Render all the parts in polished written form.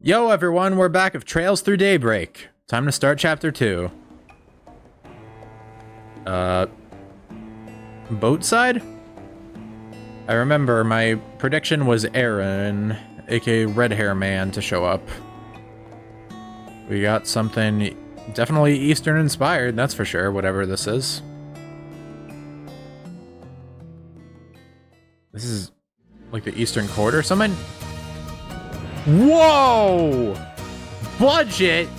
Yo everyone, we're back with Trails Through Daybreak. Time to start chapter 2. Boat side? I remember my prediction was Aaron, aka Red Hair Man, to show up. We got something definitely Eastern inspired, that's for sure, whatever this is. This is like the Eastern Court or something? Whoa! Budget?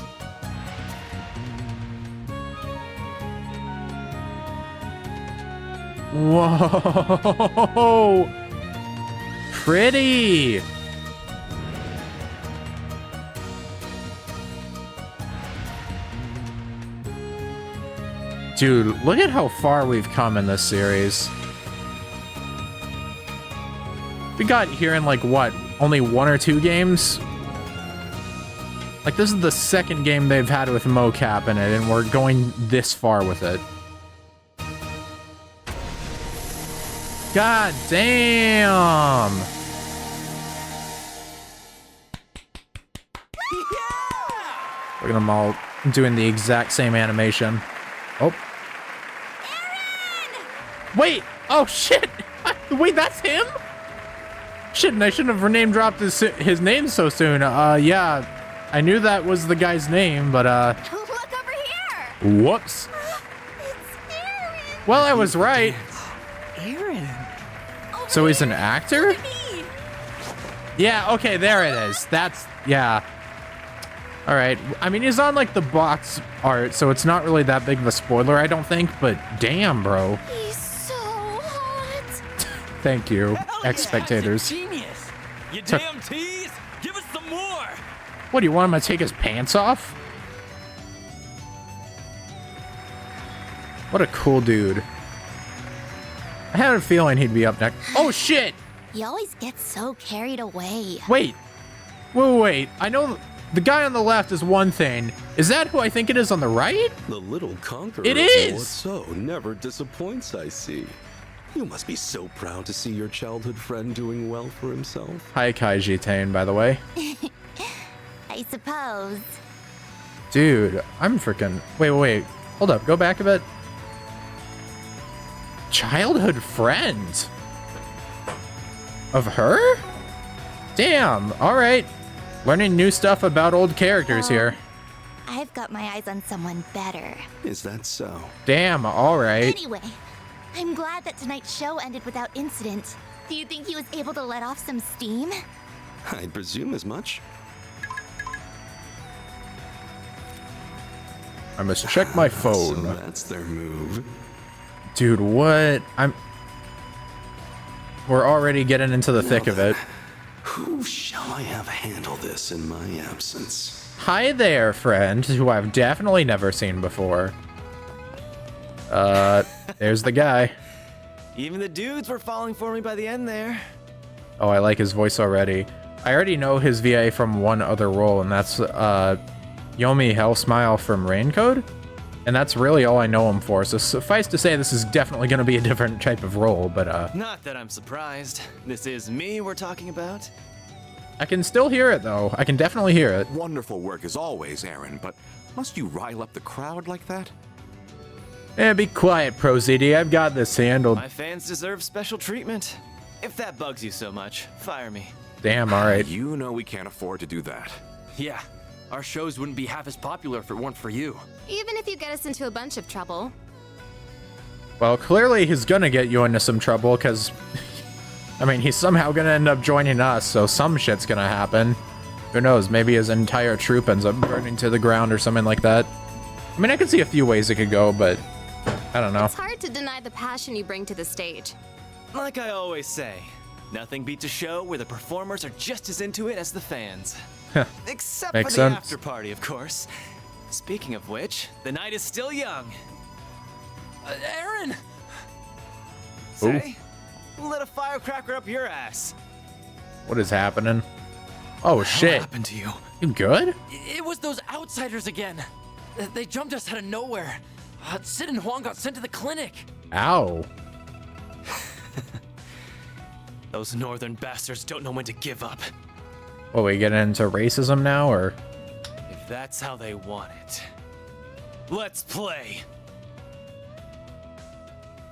Whoa! Pretty! Dude, look at how far we've come in this series. We got here in like what? Only 1 or 2 games? Like this is the second game they've had with mocap in it and we're going this far with it. God damn! Look at them all doing the exact same animation. Oh. Aaron! Wait! Oh shit! Wait, that's him? Shit, and I shouldn't have name dropped his name so soon. Yeah, I knew that was the guy's name, but Look over here! whoops. It's Aaron! Well, I was right. Aaron. Over So he's an here. actor? Look at me. Yeah, okay, there it is. That's, yeah. All right. I mean, he's on like the box art, so it's not really that big of a spoiler, I don't think, but damn, bro. He's so hot. Thank you, Hell ex-spectators. yeah, genius. You damn tease. Give us some more. What, do you want him to take his pants off? What a cool dude. I had a feeling he'd be up next. Oh, shit! He always gets so carried away. Wait. Wait. I know the guy on the left is one thing. Is that who I think it is on the right? The little conqueror It of is! so never disappoints, I see. You must be so proud to see your childhood friend doing well for himself. Hi, Kaiji Tane, by the way. I suppose. Dude, I'm freaking... Wait. Hold up. Go back a bit. Childhood friend? Of her? Damn. All right. Learning new stuff about old characters here. I've got my eyes on someone better. Is that so? Damn. All right. Anyway, I'm glad that tonight's show ended without incident. Do you think he was able to let off some steam? I'd presume as much. I must check my phone. So that's their move. Dude, what? We're already getting into the thick of it. Who shall I have handle this in my absence? Hi there, friend, who I've definitely never seen before. There's the guy. Even the dudes were falling for me by the end there. Oh, I like his voice already. I already know his VA from one other role, and that's Yomi Hellsmile from Raincode. And that's really all I know him for, so suffice to say this is definitely going to be a different type of role, but Not that I'm surprised. This is me we're talking about. I can still hear it, though. I can definitely hear it. Wonderful work as always, Aaron, but must you rile up the crowd like that? Be quiet, Pro ZD. I've got this handled. My fans deserve special treatment. If that bugs you so much, fire me. Damn, alright. You know we can't afford to do that. Yeah, our shows wouldn't be half as popular if it weren't for you. Even if you get us into a bunch of trouble. Well, clearly he's gonna get you into some trouble, because... I mean, he's somehow gonna end up joining us, so some shit's gonna happen. Who knows, maybe his entire troop ends up burning to the ground or something like that. I mean, I can see a few ways it could go, but... I don't know. It's hard to deny the passion you bring to the stage. Like I always say, nothing beats a show where the performers are just as into it as the fans. Except for Makes the sense. after party, of course. Speaking of which, the night is still young. Aaron! Say, who lit a firecracker up your ass? What is happening? Oh, What shit. happened to you? You good? It was those outsiders again. They jumped us out of nowhere. Sid and Huang got sent to the clinic. Ow. Those northern bastards don't know when to give up. What, we getting into racism now, or? If that's how they want it, let's play.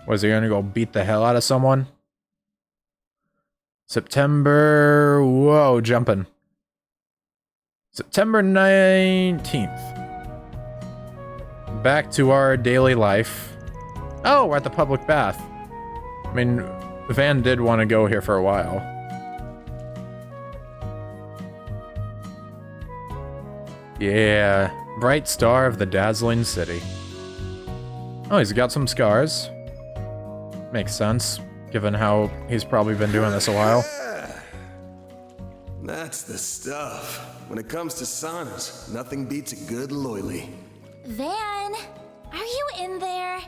Was he gonna go beat the hell out of someone? September, whoa, jumping. September 19th. Back to our daily life. Oh, we're at the public bath. I mean, Van did want to go here for a while. Yeah, bright star of the dazzling city. Oh, he's got some scars. Makes sense, given how he's probably been doing this a while. That's the stuff. When it comes to saunas, nothing beats a good loily. Van, are you in there?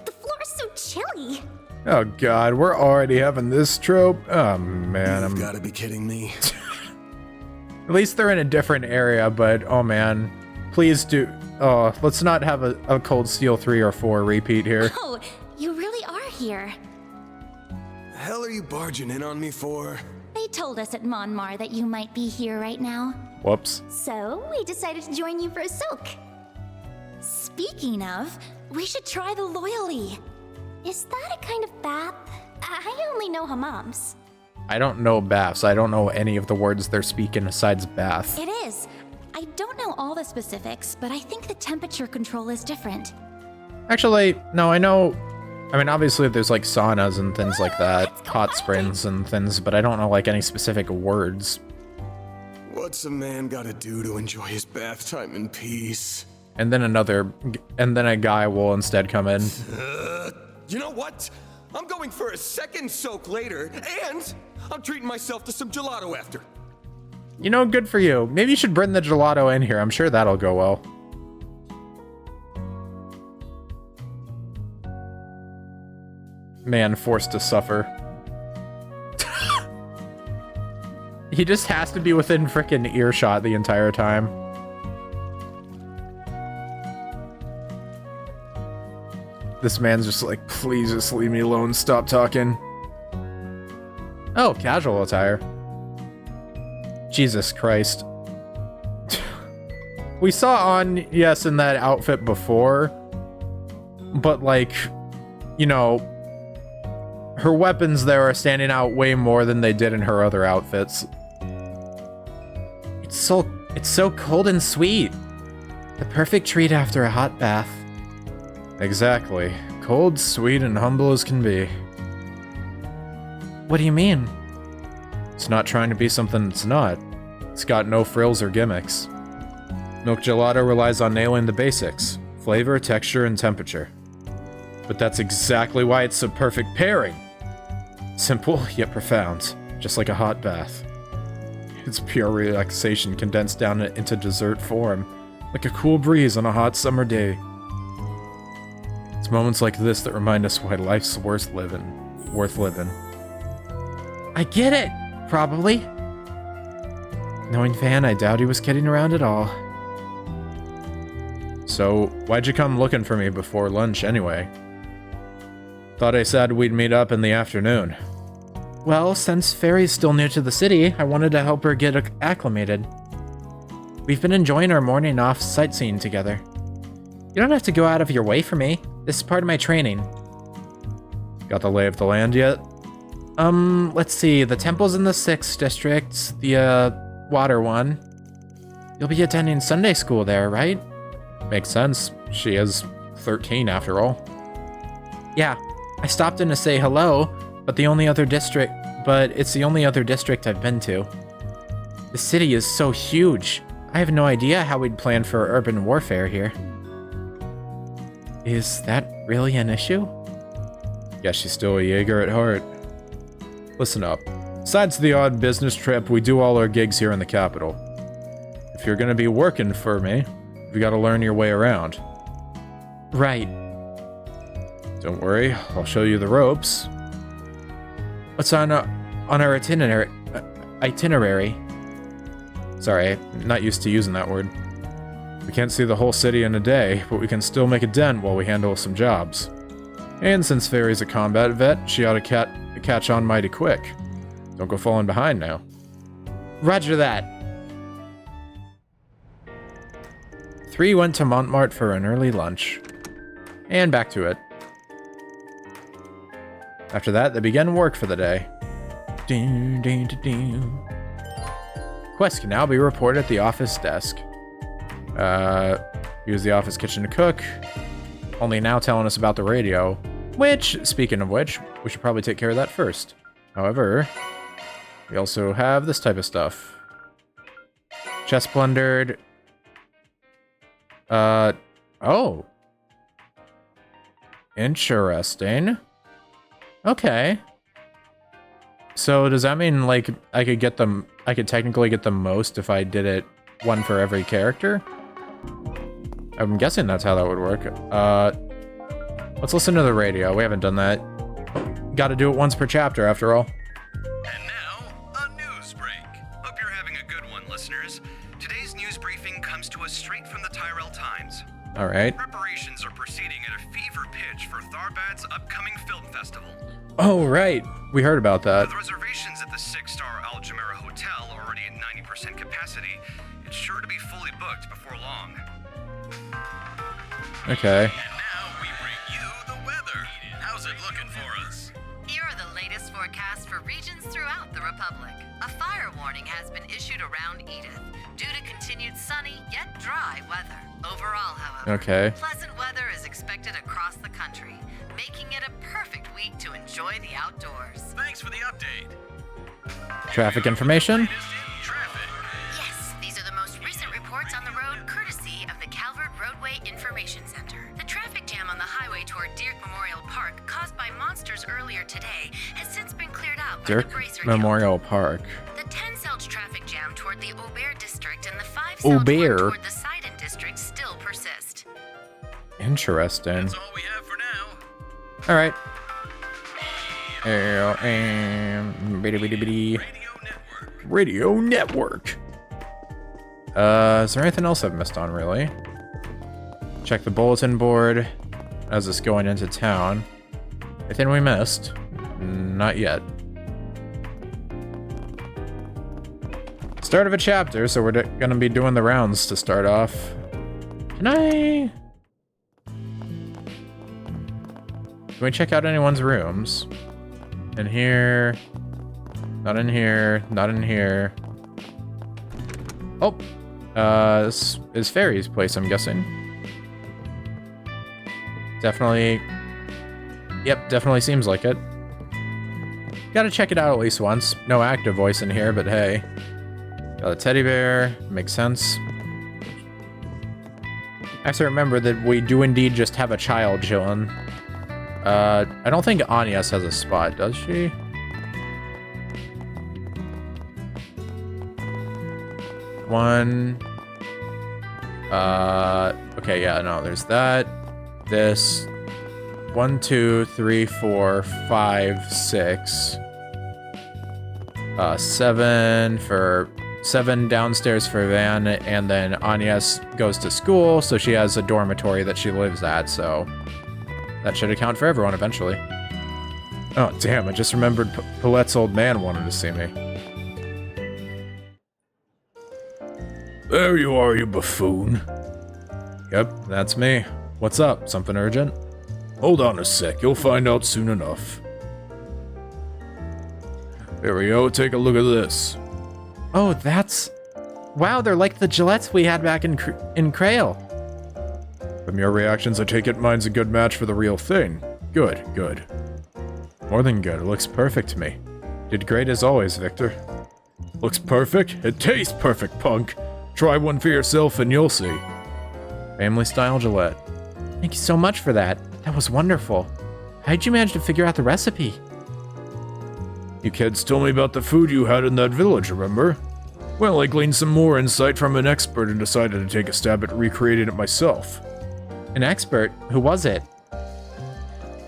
The floor is so chilly. Oh god, we're already having this trope. Oh man, You've gotta be kidding me. At least they're in a different area, but oh man. Please do. Oh, let's not have a Cold Steel 3 or 4 repeat here. Oh, you really are here. The hell are you barging in on me for? They told us at Monmar that you might be here right now. Whoops. So, we decided to join you for a soak. Speaking of, we should try the loyally. Is that a kind of bath? I only know hammams. I don't know baths. I don't know any of the words they're speaking besides bath. It is. I don't know all the specifics, but I think the temperature control is different. Actually, no, I know. I mean, obviously there's like saunas and things like that, hot springs and things, but I don't know like any specific words. What's a man gotta do to enjoy his bath time in peace? And then a guy will instead come in. You know what? I'm going for a second soak later, and I'm treating myself to some gelato after. You know, good for you. Maybe you should bring the gelato in here. I'm sure that'll go well. Man forced to suffer. He just has to be within frickin' earshot the entire time. This man's just like, please just leave me alone, stop talking. Oh, casual attire. Jesus Christ. We saw on, yes, in that outfit before, but like, you know, her weapons there are standing out way more than they did in her other outfits. It's so cold and sweet. The perfect treat after a hot bath. Exactly. Cold, sweet, and humble as can be. What do you mean? It's not trying to be something it's not. It's got no frills or gimmicks. Milk gelato relies on nailing the basics: flavor, texture, and temperature. But that's exactly why it's a perfect pairing. Simple, yet profound, just like a hot bath. It's pure relaxation condensed down into dessert form, like a cool breeze on a hot summer day. It's moments like this that remind us why life's worth living. I get it, probably. Knowing Van, I doubt he was kidding around at all. So, why'd you come looking for me before lunch anyway? Thought I said we'd meet up in the afternoon. Well, since Fairy's still new to the city, I wanted to help her get acclimated. We've been enjoying our morning off sightseeing together. You don't have to go out of your way for me. This is part of my training. Got the lay of the land yet? Let's see. The temple's in the 6th district, the, water one. You'll be attending Sunday school there, right? Makes sense. She is 13 after all. Yeah, I stopped in to say hello, but it's the only other district I've been to. The city is so huge. I have no idea how we'd plan for urban warfare here. Is that really an issue? Guess she's still a Jaeger at heart. Listen up. Besides the odd business trip, we do all our gigs here in the capital. If you're gonna be working for me, you gotta learn your way around. Right. Don't worry, I'll show you the ropes. What's on our itinerary? Sorry, I'm not used to using that word. We can't see the whole city in a day, but we can still make a dent while we handle some jobs. And since Fairy's a combat vet, she ought to catch on mighty quick. Don't go falling behind now. Roger that. 3 went to Montmartre for an early lunch. And back to it. After that, they began work for the day. Quest can now be reported at the office desk. Use the office kitchen to cook. Only now telling us about the radio. Which, speaking of which, we should probably take care of that first. However, we also have this type of stuff. Chest plundered. Oh. Interesting. Okay. So does that mean, like, I could technically get the most if I did it one for every character? I'm guessing that's how that would work. Let's listen to the radio. We haven't done that. Gotta do it once per chapter, after all. And now, a news break. Hope you're having a good one, listeners. Today's news briefing comes to us straight from the Tyrell Times. All right. Preparations are proceeding at a fever pitch for Tharbad's upcoming film festival. Oh, right. We heard about that. With reservations at the 6-star Al Jumeirah Hotel already at 90% capacity, it's sure to be fully booked before long. Okay. And now we bring you the weather. How's it looking for us? Here are the latest forecasts for regions throughout the Republic. A fire warning has been issued around Edith due to continued sunny yet dry weather. Overall, however, Okay. pleasant weather is expected across the country, making it a perfect week to enjoy the outdoors. Thanks for the update. Traffic information. Latest in traffic. Yes, these are the most recent reports on the road courtesy of the Calvert Roadway Information Center. The traffic jam on the highway toward Dirk Memorial Park caused by monsters earlier today has since been cleared out by Dirk the Bracer Memorial Park. Guild. The 10 Selge traffic jam toward the Aubert district and the 5 Selge Aubert? one toward the Sidon district still persist. Interesting. That's all we have for now. All right. Radio Network. Is there anything else I've missed on, really? Check the bulletin board as it's going into town. Anything we missed? Not yet. Start of a chapter, so we're gonna be doing the rounds to start off. Can I... Can we check out anyone's rooms? In here. Not in here. Not in here. Oh. This is Fairy's place, I'm guessing. Definitely. Yep, definitely seems like it. Gotta check it out at least once. No active voice in here, but hey. Got a teddy bear. Makes sense. I have to remember that we do indeed just have a child chilling. I don't think Agnes has a spot, does she? One. Okay, yeah, no, there's that. This. 1, 2, 3, 4, 5, 6. 7 downstairs for Van, and then Agnes goes to school, so she has a dormitory that she lives at, so that should account for everyone eventually. Oh, damn, I just remembered Paulette's old man wanted to see me. There you are, you buffoon. Yep, that's me. What's up? Something urgent? Hold on a sec, you'll find out soon enough. Here we go, take a look at this. Oh, that's... Wow, they're like the Gillettes we had back in Crail. From your reactions, I take it mine's a good match for the real thing. Good, good. More than good, it looks perfect to me. Did great as always, Victor. Looks perfect? It tastes perfect, punk. Try one for yourself and you'll see. Family-style Gillette. Thank you so much for that. That was wonderful. How'd you manage to figure out the recipe? You kids told me about the food you had in that village, remember? Well, I gleaned some more insight from an expert and decided to take a stab at recreating it myself. An expert? Who was it?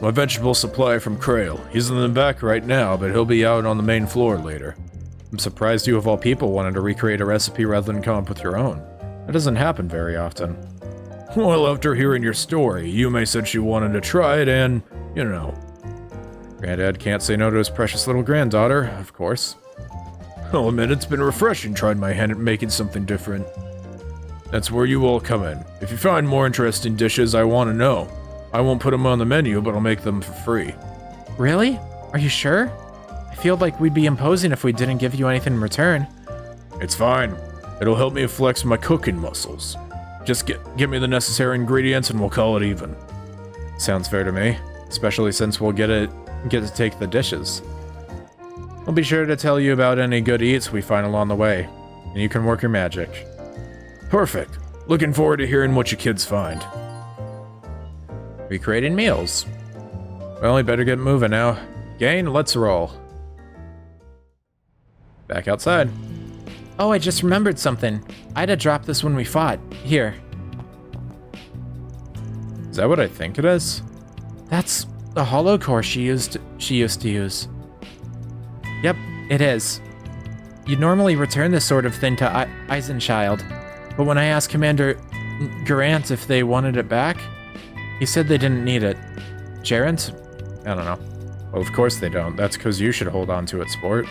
My vegetable supply from Crail. He's in the back right now, but he'll be out on the main floor later. I'm surprised you of all people wanted to recreate a recipe rather than come up with your own. That doesn't happen very often. Well, after hearing your story, Yume said she wanted to try it and, you know. Granddad can't say no to his precious little granddaughter, of course. I'll admit it's been refreshing trying my hand at making something different. That's where you all come in. If you find more interesting dishes, I want to know. I won't put them on the menu, but I'll make them for free. Really? Are you sure? I feel like we'd be imposing if we didn't give you anything in return. It's fine. It'll help me flex my cooking muscles. Just get me the necessary ingredients and we'll call it even. Sounds fair to me, especially since we'll get to take the dishes. We'll be sure to tell you about any good eats we find along the way, and you can work your magic. Perfect. Looking forward to hearing what you kids find. Recreating meals. Well, we better get moving now. Gang, let's roll. Back outside. Oh, I just remembered something. I'd have dropped this when we fought. Here. Is that what I think it is? That's the hollow core she used to use. Yep, it is. You'd normally return this sort of thing to Eisenchild, but when I asked Commander Garant if they wanted it back, he said they didn't need it. Gerant? I don't know. Well, of course they don't. That's because you should hold on to it, sport.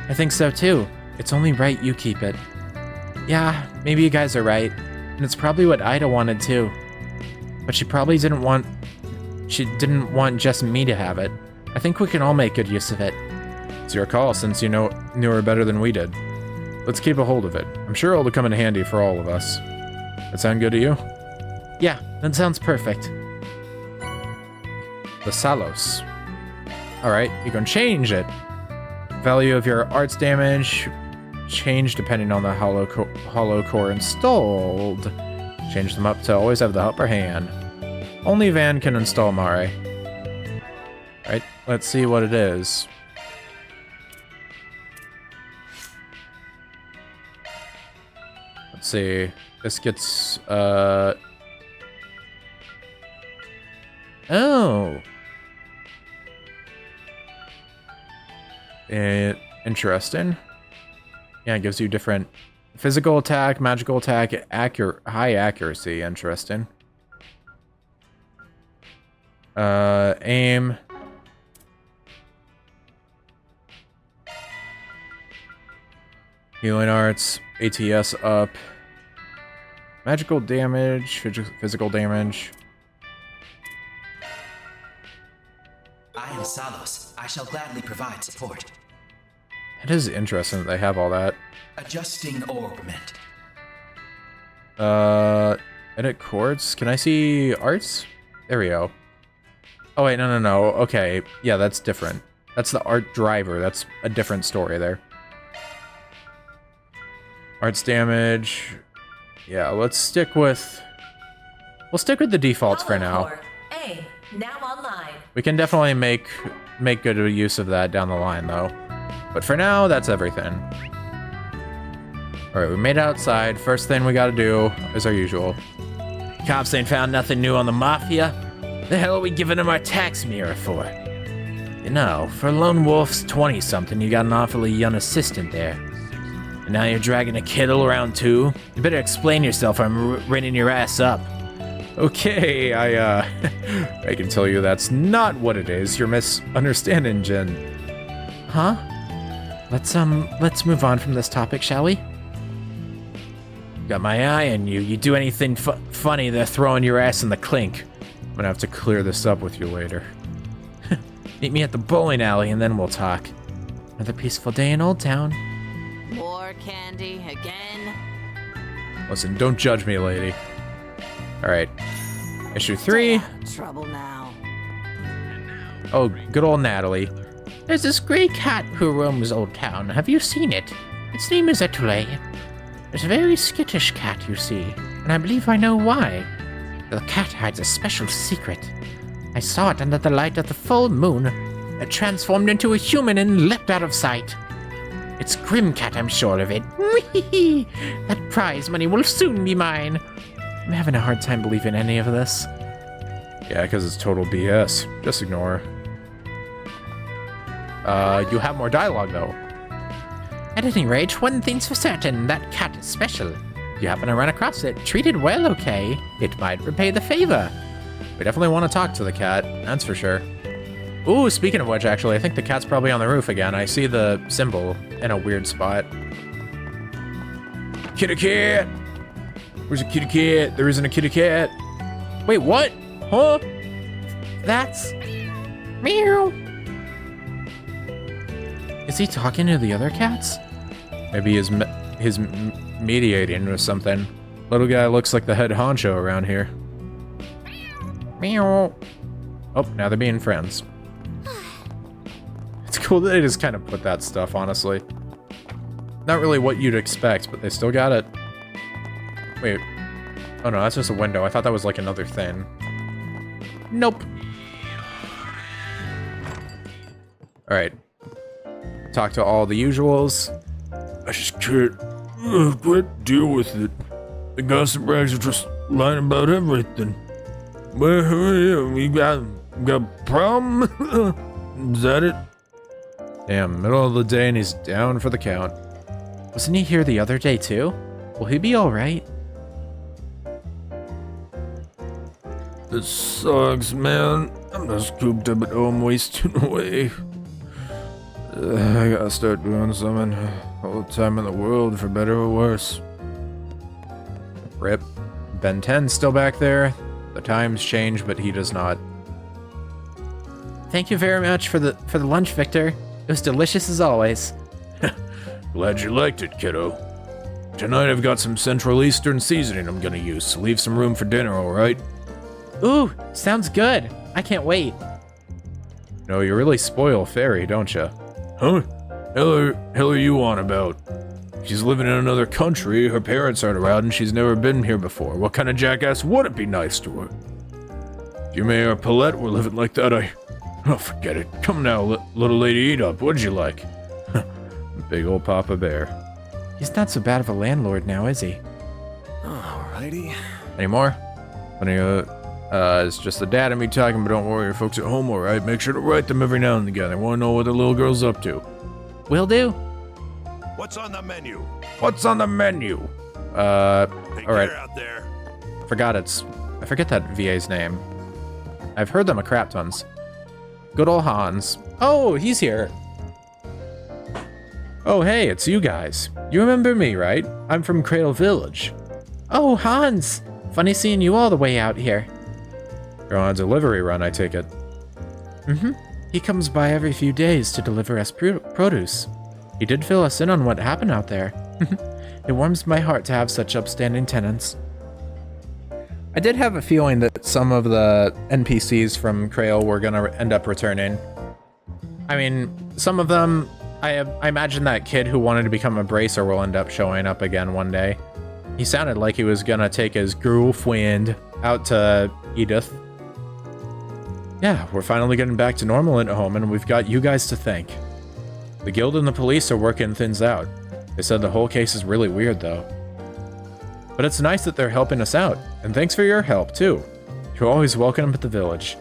I think so too. It's only right you keep it. Yeah, maybe you guys are right. And it's probably what Ida wanted too. But she probably didn't want just me to have it. I think we can all make good use of it. It's your call since you knew her better than we did. Let's keep a hold of it. I'm sure it'll come in handy for all of us. That sound good to you? Yeah, that sounds perfect. The Salos. Alright, you can change it. Value of your arts damage change depending on the hollow core installed. Change them up to always have the upper hand. Only Van can install Mare. Alright, let's see what it is. Let's see. This gets, oh. Interesting. Yeah, it gives you different physical attack, magical attack, high accuracy. Interesting. Aim. Healing arts, ATS up. Magical damage, physical damage. I am Salos. I shall gladly provide support. It is interesting that they have all that. Adjusting augment. Edit chords. Can I see arts? There we go. Oh wait, no. Okay, yeah, that's different. That's the art driver. That's a different story there. Arts damage. Yeah, let's stick with... We'll stick with the defaults for now. A, now online. We can definitely make good use of that down the line, though. But for now, that's everything. Alright, we made it outside. First thing we gotta do is our usual. Cops ain't found nothing new on the Mafia. The hell are we giving them our tax mirror for? You know, for a lone wolf's 20-something, you got an awfully young assistant there. And now you're dragging a kiddo around too? You better explain yourself or I'm reining your ass up. Okay, I can tell you that's not what it is. You're misunderstanding, Jen. Huh? Let's move on from this topic, shall we? Got my eye on you. You do anything funny, they're throwing your ass in the clink. I'm gonna have to clear this up with you later. Meet me at the bowling alley and then we'll talk. Another peaceful day in Old Town. More candy again? Listen, don't judge me, lady. Alright. Issue 3. Trouble now. Oh, good old Natalie. There's this gray cat who roams Old Town. Have you seen it? Its name is Etule. It's a very skittish cat, you see, and I believe I know why. The cat hides a special secret. I saw it under the light of the full moon. It transformed into a human and leapt out of sight. It's Grimcat, I'm sure of it. That prize money will soon be mine. I'm having a hard time believing any of this. Yeah, because it's total BS. Just ignore her. You have more dialogue, though. At any rate, one thing's for certain, that cat is special. If you happen to run across it, treat it well, okay? It might repay the favor. We definitely want to talk to the cat, that's for sure. Ooh, speaking of which, actually, I think the cat's probably on the roof again. I see the symbol in a weird spot. Kitty cat! Where's a kitty cat? There isn't a kitty cat. Wait, what? Huh? That's... Meow. Is he talking to the other cats? Maybe he's mediating or something. Little guy looks like the head honcho around here. Meow. Oh, now they're being friends. It's cool that they just kind of put that stuff, honestly. Not really what you'd expect, but they still got it. Wait. Oh no, that's just a window. I thought that was like another thing. Nope. Alright. Talk to all the usuals. I just can't quite deal with it. The gossip rags are just lying about everything. Well, we got a problem? Is that it? Damn, middle of the day and he's down for the count. Wasn't he here the other day too? Will he be alright? This sucks, man. I'm just cooped up at home wasting away. I gotta start doing something. All the time in the world, for better or worse. Rip. Ben 10's still back there. The times change, but he does not. Thank you very much for the lunch, Victor. It was delicious as always. Glad you liked it, kiddo. Tonight I've got some Central Eastern seasoning I'm gonna use, so leave some room for dinner, alright? Ooh, sounds good. I can't wait. No, you really spoil Fairy, don't you? Huh? Hell are you on about? She's living in another country, her parents aren't around, and she's never been here before. What kind of jackass wouldn't be nice to her? If you, Mayor Paulette, were living like that, oh, forget it. Come now, little lady, eat up. What'd you like? Big old Papa Bear. He's not so bad of a landlord now, is he? Alrighty. Any more? It's just the dad and me talking, but don't worry, your folks at home, alright? Make sure to write them every now and again. I want to know what the little girl's up to. Will do. What's on the menu? What's on the menu? Alright. Out there. I forget that VA's name. I've heard them a crap tons. Good old Hans. Oh, he's here. Oh, hey, it's you guys. You remember me, right? I'm from Cradle Village. Oh, Hans. Funny seeing you all the way out here. You're on a delivery run, I take it. Mm-hmm. He comes by every few days to deliver us produce. He did fill us in on what happened out there. It warms my heart to have such upstanding tenants. I did have a feeling that some of the NPCs from Crail were gonna end up returning. I mean, some of them, I imagine that kid who wanted to become a bracer will end up showing up again one day. He sounded like he was gonna take his girlfriend out to Edith. Yeah, we're finally getting back to normal at home, and we've got you guys to thank. The guild and the police are working things out. They said the whole case is really weird, though. But it's nice that they're helping us out, and thanks for your help, too. You're always welcome at the village.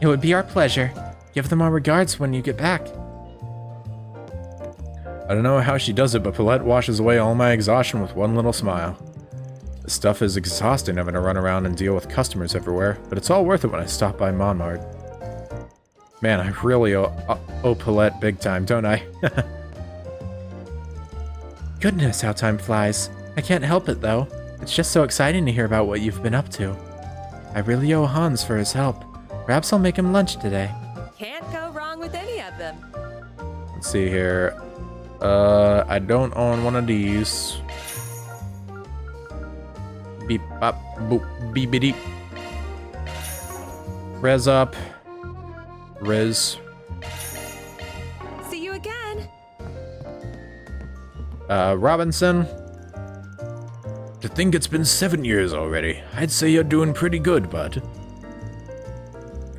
It would be our pleasure. Give them our regards when you get back. I don't know how she does it, but Paulette washes away all my exhaustion with one little smile. This stuff is exhausting having to run around and deal with customers everywhere, but it's all worth it when I stop by Monmart. Man, I really owe Paulette big time, don't I? Goodness, how time flies. I can't help it, though. It's just so exciting to hear about what you've been up to. I really owe Hans for his help. Perhaps I'll make him lunch today. Can't go wrong with any of them. Let's see here. I don't own one of these. Beep, bop, boop, beep, beep. Res up. Riz. See you again. Robinson. To think it's been 7 years already. I'd say you're doing pretty good, bud.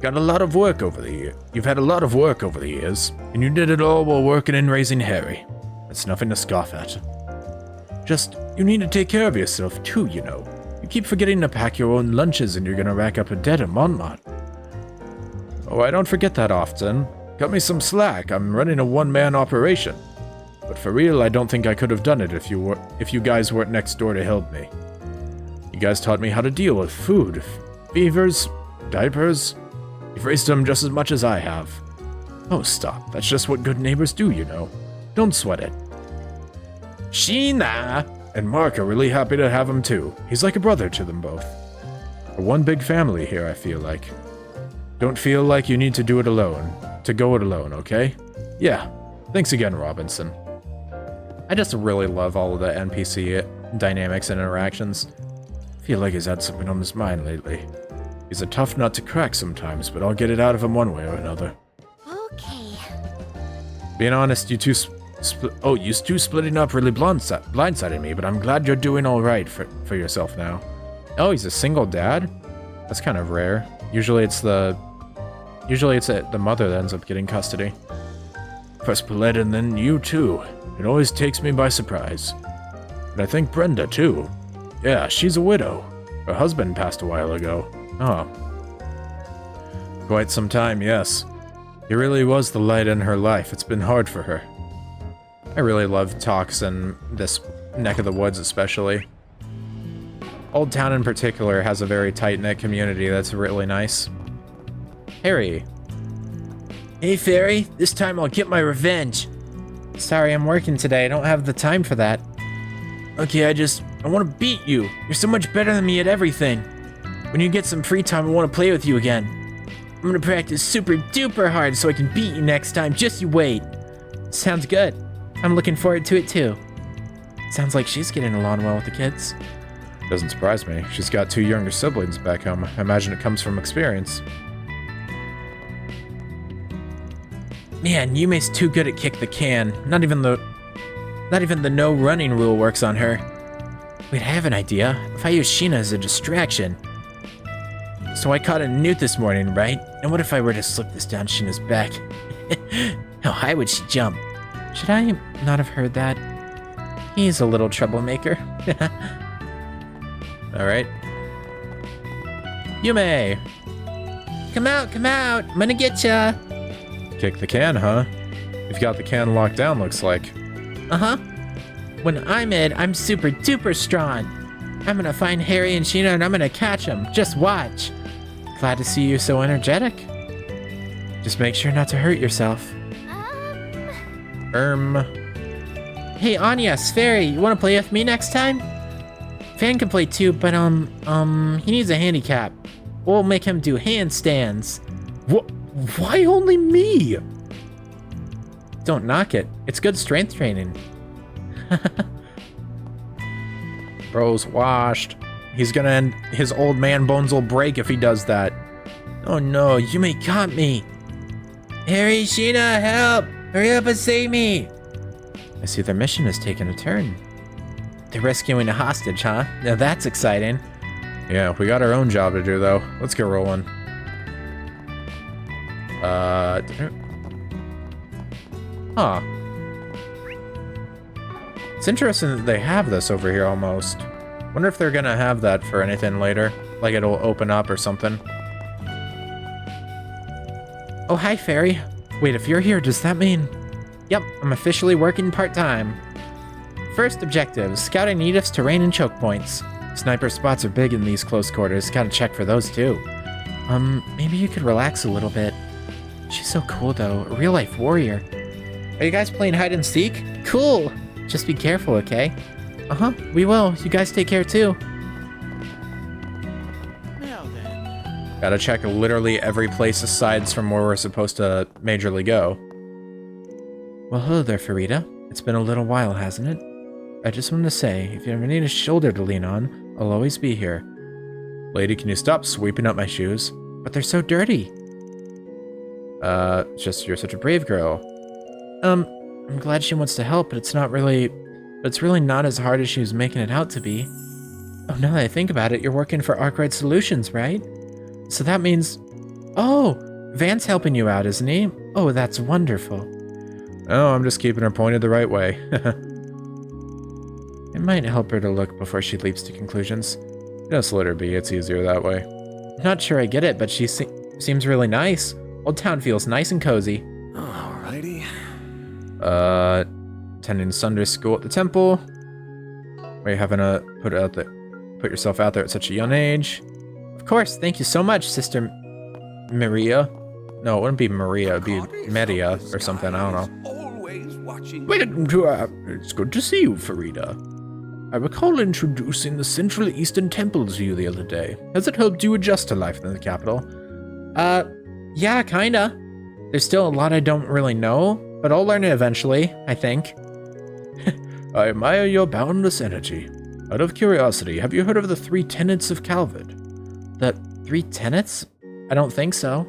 Got a lot of work over the year. You've had a lot of work over the years, and you did it all while working and raising Harry. That's nothing to scoff at. Just, you need to take care of yourself too, you know. You keep forgetting to pack your own lunches and you're gonna rack up a debt at Monmart. Oh, I don't forget that often. Cut me some slack, I'm running a one-man operation. But for real, I don't think I could have done it if you guys weren't next door to help me. You guys taught me how to deal with food, fevers, diapers. You've raised them just as much as I have. Oh, stop. That's just what good neighbors do, you know. Don't sweat it. Sheena! And Mark are really happy to have him too. He's like a brother to them both. We're one big family here, I feel like. Don't feel like you need to do it alone. To go it alone, okay? Yeah. Thanks again, Robinson. I just really love all of the NPC dynamics and interactions. Feel like he's had something on his mind lately. He's a tough nut to crack sometimes, but I'll get it out of him one way or another. Okay. Being honest, you two splitting up really blindsided me, but I'm glad you're doing all right for yourself now. Oh, he's a single dad? That's kind of rare. Usually it's the mother that ends up getting custody. First Paulette and then you too. It always takes me by surprise. And I think Brenda too. Yeah, she's a widow. Her husband passed a while ago. Oh. Quite some time, yes. He really was the light in her life. It's been hard for her. I really love talks in this neck of the woods especially. Old Town in particular has a very tight-knit community that's really nice. Harry. Hey, Fairy. This time I'll get my revenge. Sorry, I'm working today. I don't have the time for that. Okay, I want to beat you. You're so much better than me at everything. When you get some free time, I want to play with you again. I'm gonna practice super duper hard so I can beat you next time. Just you wait. Sounds good. I'm looking forward to it too. Sounds like she's getting along well with the kids. Doesn't surprise me. She's got 2 younger siblings back home. I imagine it comes from experience. Man, Yume's too good at kick the can. Not even the no running rule works on her. Wait, I have an idea. If I use Sheena as a distraction. So I caught a newt this morning, right? And what if I were to slip this down Sheena's back? How high would she jump? Should I not have heard that? He's a little troublemaker. Alright. Yume! Come out, I'm gonna get ya! Kick the can, huh? You've got the can locked down, looks like. Uh-huh. When I'm it, I'm super duper strong. I'm gonna find Harry and Sheena and I'm gonna catch them. Just watch. Glad to see you so energetic. Just make sure not to hurt yourself. Hey, Anya, Sfairy, you wanna play with me next time? Fan can play too, but he needs a handicap. We'll make him do handstands. What? Why only me? Don't knock it. It's good strength training. Bro's washed. He's gonna end. His old man bones will break if he does that. Oh no, Yume caught me. Harry, Sheena, help! Hurry up and save me! I see their mission has taken a turn. They're rescuing a hostage, huh? Now that's exciting. Yeah, we got our own job to do though. Let's get rolling. Huh. It's interesting that they have this over here almost. Wonder if they're gonna have that for anything later. Like it'll open up or something. Oh, hi, Fairy. Wait, if you're here, does that mean... Yep, I'm officially working part-time. First objective, scouting natives, terrain, and choke points. Sniper spots are big in these close quarters. Gotta check for those too. Maybe you could relax a little bit. She's so cool though, a real-life warrior. Are you guys playing hide and seek? Cool! Just be careful, okay? Uh-huh, we will. You guys take care too. Now then. Gotta check literally every place aside from where we're supposed to majorly go. Well, hello there, Farida. It's been a little while, hasn't it? I just wanted to say, if you ever need a shoulder to lean on, I'll always be here. Lady, can you stop sweeping up my shoes? But they're so dirty. Just you're such a brave girl. I'm glad she wants to help, but it's really not as hard as she was making it out to be. Oh, now that I think about it, you're working for Arkwright Solutions, right? So that means... Oh, Van's helping you out, isn't he? Oh, that's wonderful. Oh, I'm just keeping her pointed the right way. It might help her to look before she leaps to conclusions. Just let her be, it's easier that way. Not sure I get it, but she seems really nice. Old Town feels nice and cozy. Alrighty. Attending Sunday school at the temple. Are you having to put yourself out there at such a young age? Of course, thank you so much, Sister Maria. No, it wouldn't be Maria. It'd be Media or something. I don't know. Always watching. Welcome to it's good to see you, Farida. I recall introducing the Central Eastern Temple to you the other day. Has it helped you adjust to life in the capital? Yeah, kinda. There's still a lot I don't really know, but I'll learn it eventually, I think. I admire your boundless energy. Out of curiosity, have you heard of the 3 tenets of Calvard? The 3 tenets? I don't think so.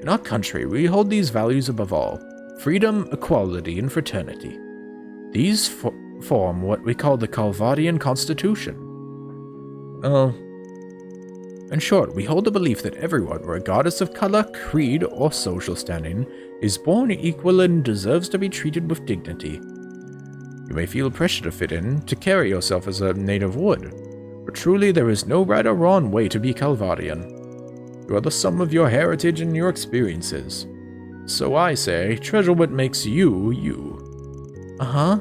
In our country, we hold these values above all. Freedom, equality, and fraternity. These form what we call the Calvardian Constitution. In short, we hold the belief that everyone, regardless of color, creed, or social standing, is born equal and deserves to be treated with dignity. You may feel pressure to fit in, to carry yourself as a native would, but truly there is no right or wrong way to be Calvardian. You are the sum of your heritage and your experiences. So I say, treasure what makes you, you. Uh-huh.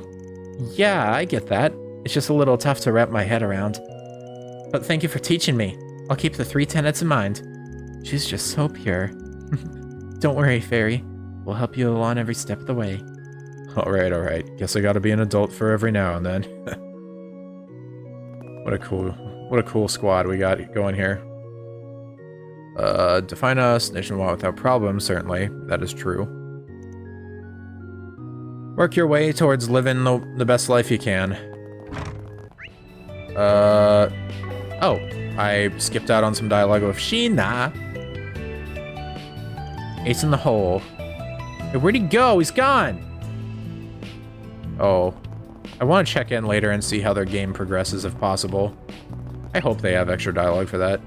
Yeah, I get that. It's just a little tough to wrap my head around. But thank you for teaching me. I'll keep the 3 tenets in mind. She's just so pure. Don't worry, Fairy. We'll help you along every step of the way. Alright. Guess I gotta be an adult for every now and then. What a cool squad we got going here. Define us nationwide without problem, certainly. That is true. Work your way towards living the best life you can. Oh, I skipped out on some dialogue with Sheena. Ace in the hole. Hey, where'd he go? He's gone! Oh. I want to check in later and see how their game progresses if possible. I hope they have extra dialogue for that.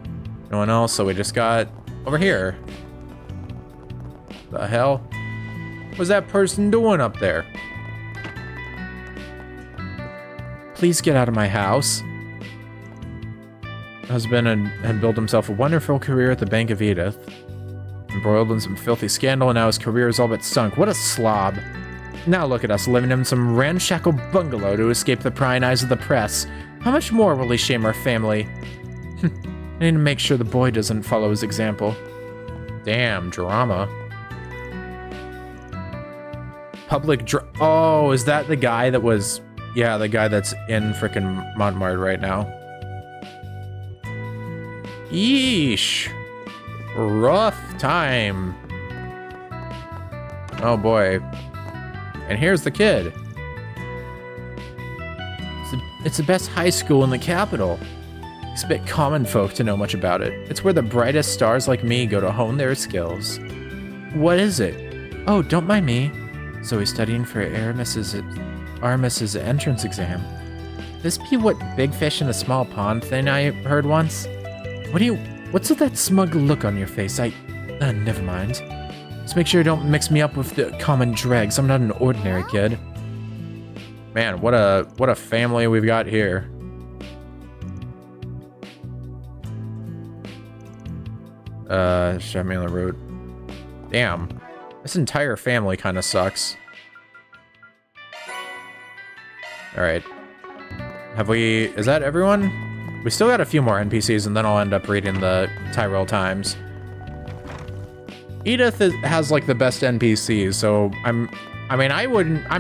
No one else, so we just got over here. The hell? What's that person doing up there? Please get out of my house. Husband had built himself a wonderful career at the Bank of Edith. Embroiled in some filthy scandal, and now his career is all but sunk. What a slob. Now look at us, living in some ramshackle bungalow to escape the prying eyes of the press. How much more will he shame our family? I need to make sure the boy doesn't follow his example. Damn, drama. Oh, is that the guy that was... Yeah, the guy that's in frickin' Montmartre right now. Yeesh. Rough time. Oh boy. And here's the kid. It's the best high school in the capital. It's a bit common folk to know much about it. It's where the brightest stars like me go to hone their skills. What is it? Oh, don't mind me. Zoe's studying for Aramis's entrance exam. This be what big fish in a small pond thing I heard once? What's with that smug look on your face? Never mind. Just make sure you don't mix me up with the common dregs. I'm not an ordinary kid. Man, what a family we've got here. Shut me on the road. Damn. This entire family kind of sucks. Alright. Is that everyone? We still got a few more NPCs, and then I'll end up reading the Tyrell Times. Edith has, like, the best NPCs, so I'm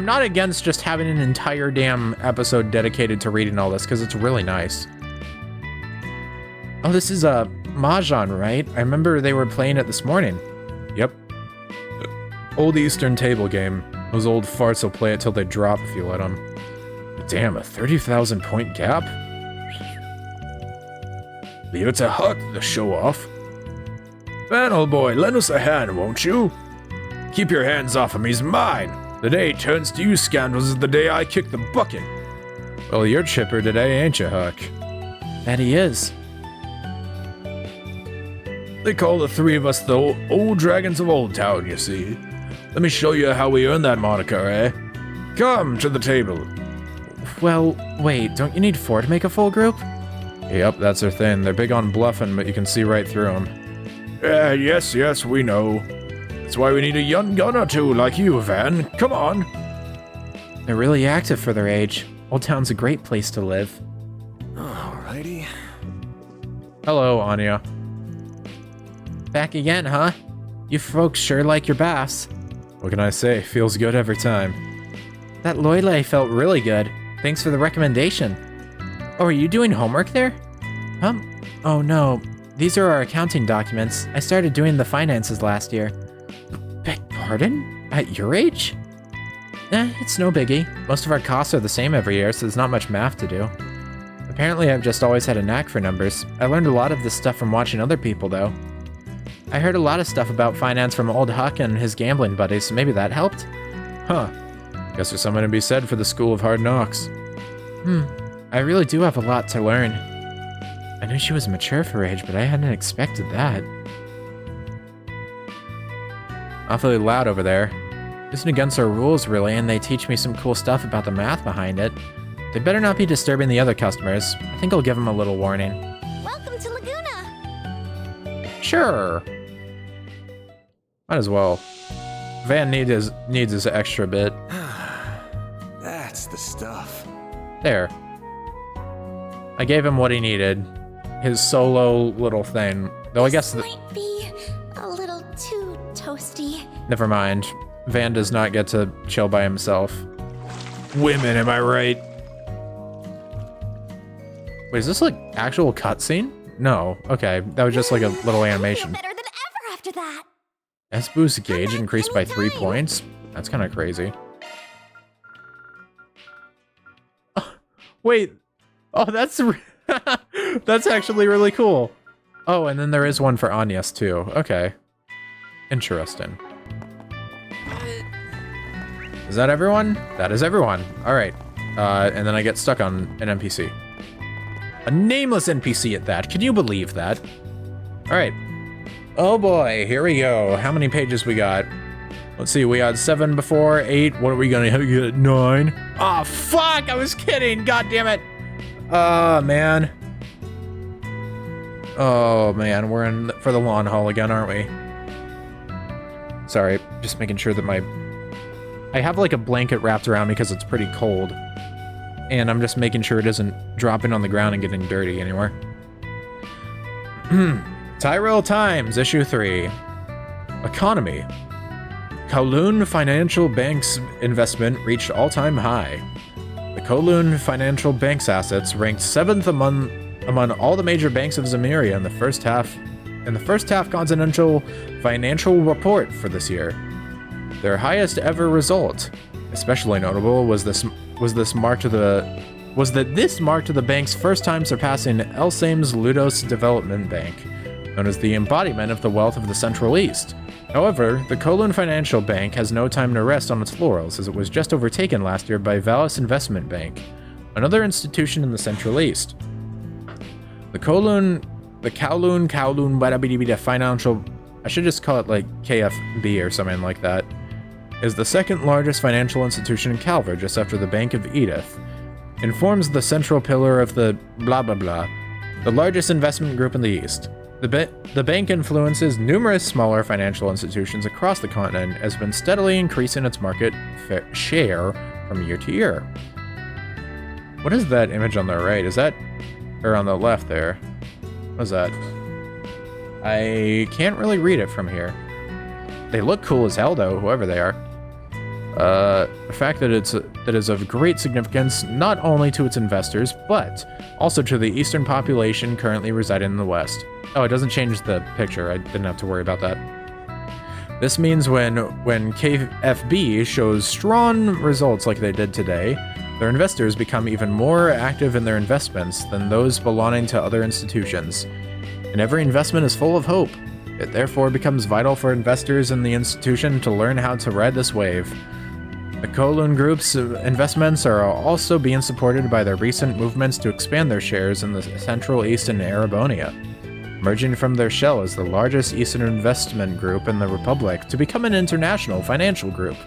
not against just having an entire damn episode dedicated to reading all this, because it's really nice. Oh, this is a Mahjong, right? I remember they were playing it this morning. Yep. Old Eastern table game. Those old farts will play it till they drop if you let them. Damn, a 30,000 point gap? Leave it to Huck, the show-off. Man, old boy, lend us a hand, won't you? Keep your hands off him, he's mine. The day he turns to you scoundrels is the day I kick the bucket. Well, you're chipper today, ain't you, Huck? That he is. They call the 3 of us the old dragons of Old Town, you see. Let me show you how we earn that moniker, eh? Come to the table. Well, wait, don't you need 4 to make a full group? Yep, that's their thing. They're big on bluffing, but you can see right through them. Yes, we know. That's why we need a young gun or two like you, Van. Come on. They're really active for their age. Old Town's a great place to live. Alrighty. Hello, Anya. Back again, huh? You folks sure like your baths. What can I say? Feels good every time. That loyle felt really good. Thanks for the recommendation. Oh, are you doing homework there? Oh no. These are our accounting documents. I started doing the finances last year. Beg pardon? At your age? It's no biggie. Most of our costs are the same every year, so there's not much math to do. Apparently, I've just always had a knack for numbers. I learned a lot of this stuff from watching other people, though. I heard a lot of stuff about finance from old Huck and his gambling buddies, so maybe that helped? Huh. Guess there's something to be said for the School of Hard Knocks. I really do have a lot to learn. I knew she was mature for her age, but I hadn't expected that. Awfully loud over there. Isn't against our rules, really, and they teach me some cool stuff about the math behind it. They better not be disturbing the other customers. I think I'll give them a little warning. Welcome to Laguna. Sure. Might as well. Van needs his extra bit. That's the stuff. There. I gave him what he needed. His solo little thing. Though I guess... Might be a little too toasty. Never mind. Van does not get to chill by himself. Women, am I right? Wait, is this like actual cutscene? No. Okay, that was just like a little animation. I feel better than ever after that. S-Boost gauge increased by 3 points? That's kind of crazy. Oh, wait. Oh, that's that's actually really cool. Oh, and then there is one for Agnes too. Okay. Interesting. Is that everyone? That is everyone. All right. And then I get stuck on an NPC. A nameless NPC at that. Can you believe that? All right. Oh boy, here we go. How many pages we got? Let's see, we had 7 before, 8. What are we gonna get? 9. Oh, fuck, I was kidding. God damn it. Man. Oh, man, we're in for the long haul again, aren't we? Sorry, just making sure that I have like a blanket wrapped around me because it's pretty cold. And I'm just making sure it isn't dropping on the ground and getting dirty anywhere. Tyrell Times, Issue 3. Economy. Kowloon Financial Bank's investment reached all-time high. The Kowloon Financial Bank's assets ranked 7th among all the major banks of Zemuria in the first half continental financial report for this year. Their highest ever result. Especially notable was that this marked the bank's first time surpassing Elsame's Ludos Development Bank, known as the embodiment of the wealth of the Central East. However, the Kowloon Financial Bank has no time to rest on its laurels, as it was just overtaken last year by Valis Investment Bank, another institution in the Central East. The Kowloon Financial, I should just call it like KFB or something like that, is the second largest financial institution in Calver, just after the Bank of Edith, and forms the central pillar of the blah blah blah, the largest investment group in the East. The bank influences numerous smaller financial institutions across the continent and has been steadily increasing its market share from year to year. What is that image on the right? Is that, or on the left there? What is that? I can't really read it from here. They look cool as hell though, whoever they are. The fact that it is of great significance not only to its investors, but also to the eastern population currently residing in the west. Oh, it doesn't change the picture. I didn't have to worry about that. This means when KFB shows strong results like they did today, their investors become even more active in their investments than those belonging to other institutions. And every investment is full of hope. It therefore becomes vital for investors in the institution to learn how to ride this wave. The Kowloon Group's investments are also being supported by their recent movements to expand their shares in the Central East and Arabonia, merging from their shell as the largest Eastern investment group in the Republic to become an international financial group.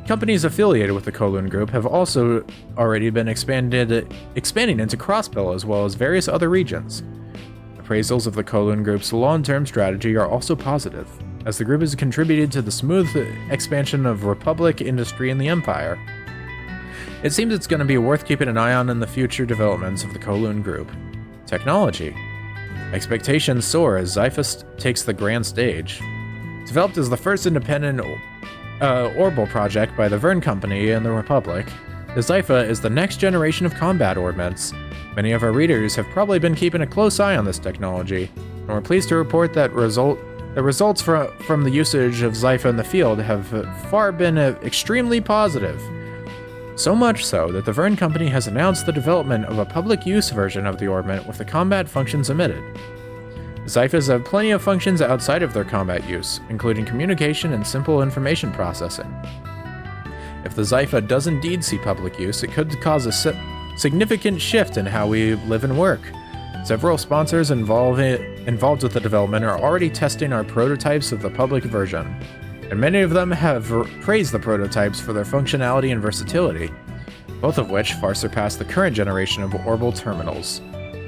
Companies affiliated with the Kowloon Group have also already been expanding into Crossbill as well as various other regions. Appraisals of the Kowloon Group's long-term strategy are also positive, as the group has contributed to the smooth expansion of Republic industry in the Empire. It seems it's going to be worth keeping an eye on in the future developments of the Kowloon Group. Technology. Expectations soar as Zyphus takes the grand stage. Developed as the first independent orbital project by the Verne Company and the Republic, the Zypha is the next generation of combat orbments. Many of our readers have probably been keeping a close eye on this technology, and we're pleased to report that the results from the usage of Zypha in the field have far been extremely positive. So much so that the Verne Company has announced the development of a public use version of the orbment with the combat functions omitted. Zyphas have plenty of functions outside of their combat use, including communication and simple information processing. If the Zypha does indeed see public use, it could cause a significant shift in how we live and work. Several sponsors involved with the development are already testing our prototypes of the public version, and many of them have praised the prototypes for their functionality and versatility, both of which far surpass the current generation of orbital terminals.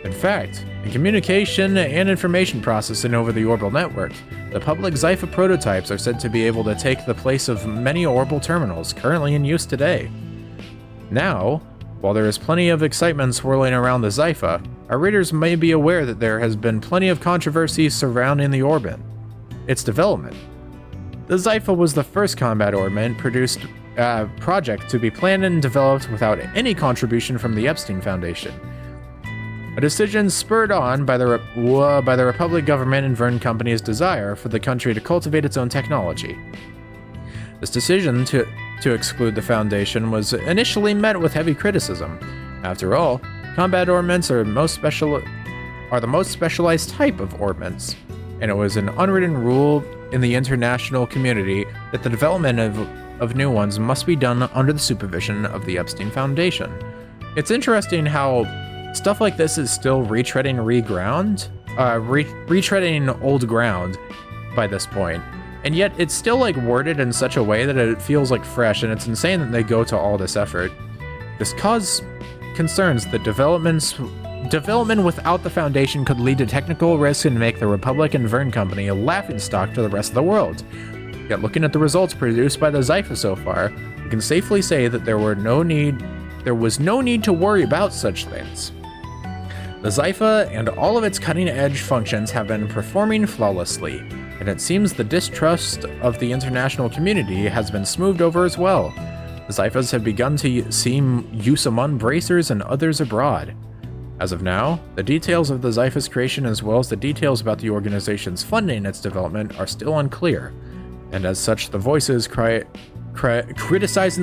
In fact, in communication and information processing over the orbital network, the public Zypha prototypes are said to be able to take the place of many orbital terminals currently in use today. Now, while there is plenty of excitement swirling around the Zypha, our readers may be aware that there has been plenty of controversy surrounding the orbit, its development. The Zypha was the first combat orbment project to be planned and developed without any contribution from the Epstein Foundation. A decision spurred on by the Republic government and Verne Company's desire for the country to cultivate its own technology. This decision to exclude the Foundation was initially met with heavy criticism. After all, combat orbments are the most specialized type of orbments, and it was an unwritten rule in the international community that the development of new ones must be done under the supervision of the Epstein Foundation. It's interesting how stuff like this is still retreading old ground by this point, and yet it's still like worded in such a way that it feels like fresh, and it's insane that they go to all this effort. This causes concerns that development without the Foundation could lead to technical risk and make the Republic and Verne Company a laughingstock to the rest of the world. Yet looking at the results produced by the Zypha so far, we can safely say that there was no need to worry about such things. The Zypha and all of its cutting-edge functions have been performing flawlessly, and it seems the distrust of the international community has been smoothed over as well. The Zyphas have begun to see use among bracers and others abroad. As of now, the details of the Zypha's creation as well as the details about the organization's funding its development are still unclear, and as such the voices criticizing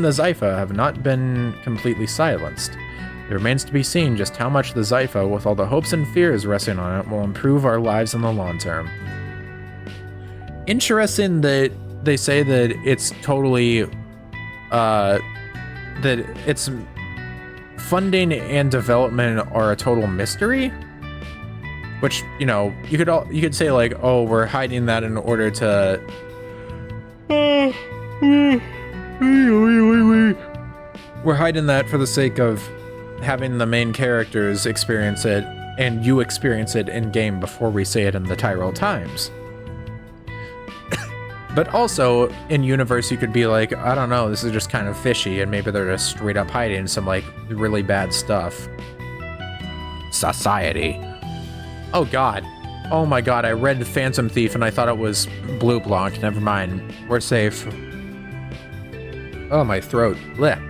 the Zypha have not been completely silenced. It remains to be seen just how much the Zypha, with all the hopes and fears resting on it, will improve our lives in the long term. Interesting that they say that it's totally, that its funding and development are a total mystery. Which, you know, you could say like, oh, we're hiding that in order to. We're hiding that for the sake of having the main characters experience it, and you experience it in-game before we say it in the Tyrell Times. But also, in universe, you could be like, I don't know, this is just kind of fishy, and maybe they're just straight up hiding some, like, really bad stuff. Society. Oh god. Oh my god, I read Phantom Thief and I thought it was Blue Blanc. Never mind. We're safe. Oh, my throat. Blech.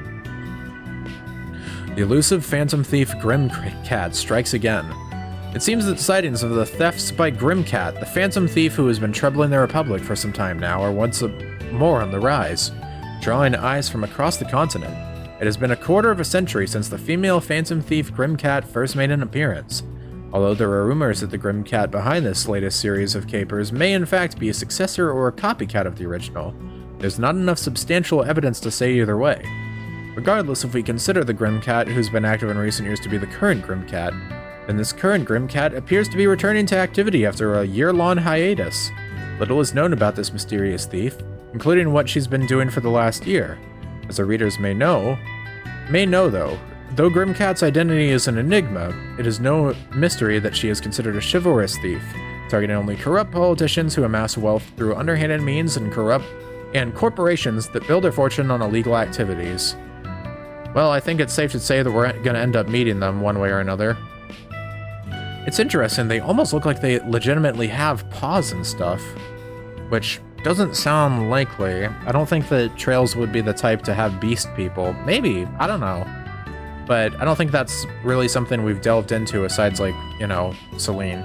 The elusive Phantom Thief Grimcat strikes again. It seems that sightings of the thefts by Grimcat, the Phantom Thief who has been troubling the Republic for some time now, are once more on the rise, drawing eyes from across the continent. It has been a quarter of a century since the female Phantom Thief Grimcat first made an appearance. Although there are rumors that the Grimcat behind this latest series of capers may in fact be a successor or a copycat of the original, there's not enough substantial evidence to say either way. Regardless, if we consider the Grimcat who's been active in recent years to be the current Grimcat, then this current Grimcat appears to be returning to activity after a year-long hiatus. Little is known about this mysterious thief, including what she's been doing for the last year. As the readers may know though Grimcat's identity is an enigma, it is no mystery that she is considered a chivalrous thief, targeting only corrupt politicians who amass wealth through underhanded means and corporations that build their fortune on illegal activities. Well, I think it's safe to say that we're gonna end up meeting them one way or another. It's interesting, they almost look like they legitimately have paws and stuff, which Doesn't sound likely. I don't think that Trails would be the type to have beast people. Maybe, I don't know. But I don't think that's really something we've delved into aside, like, you know, Celine.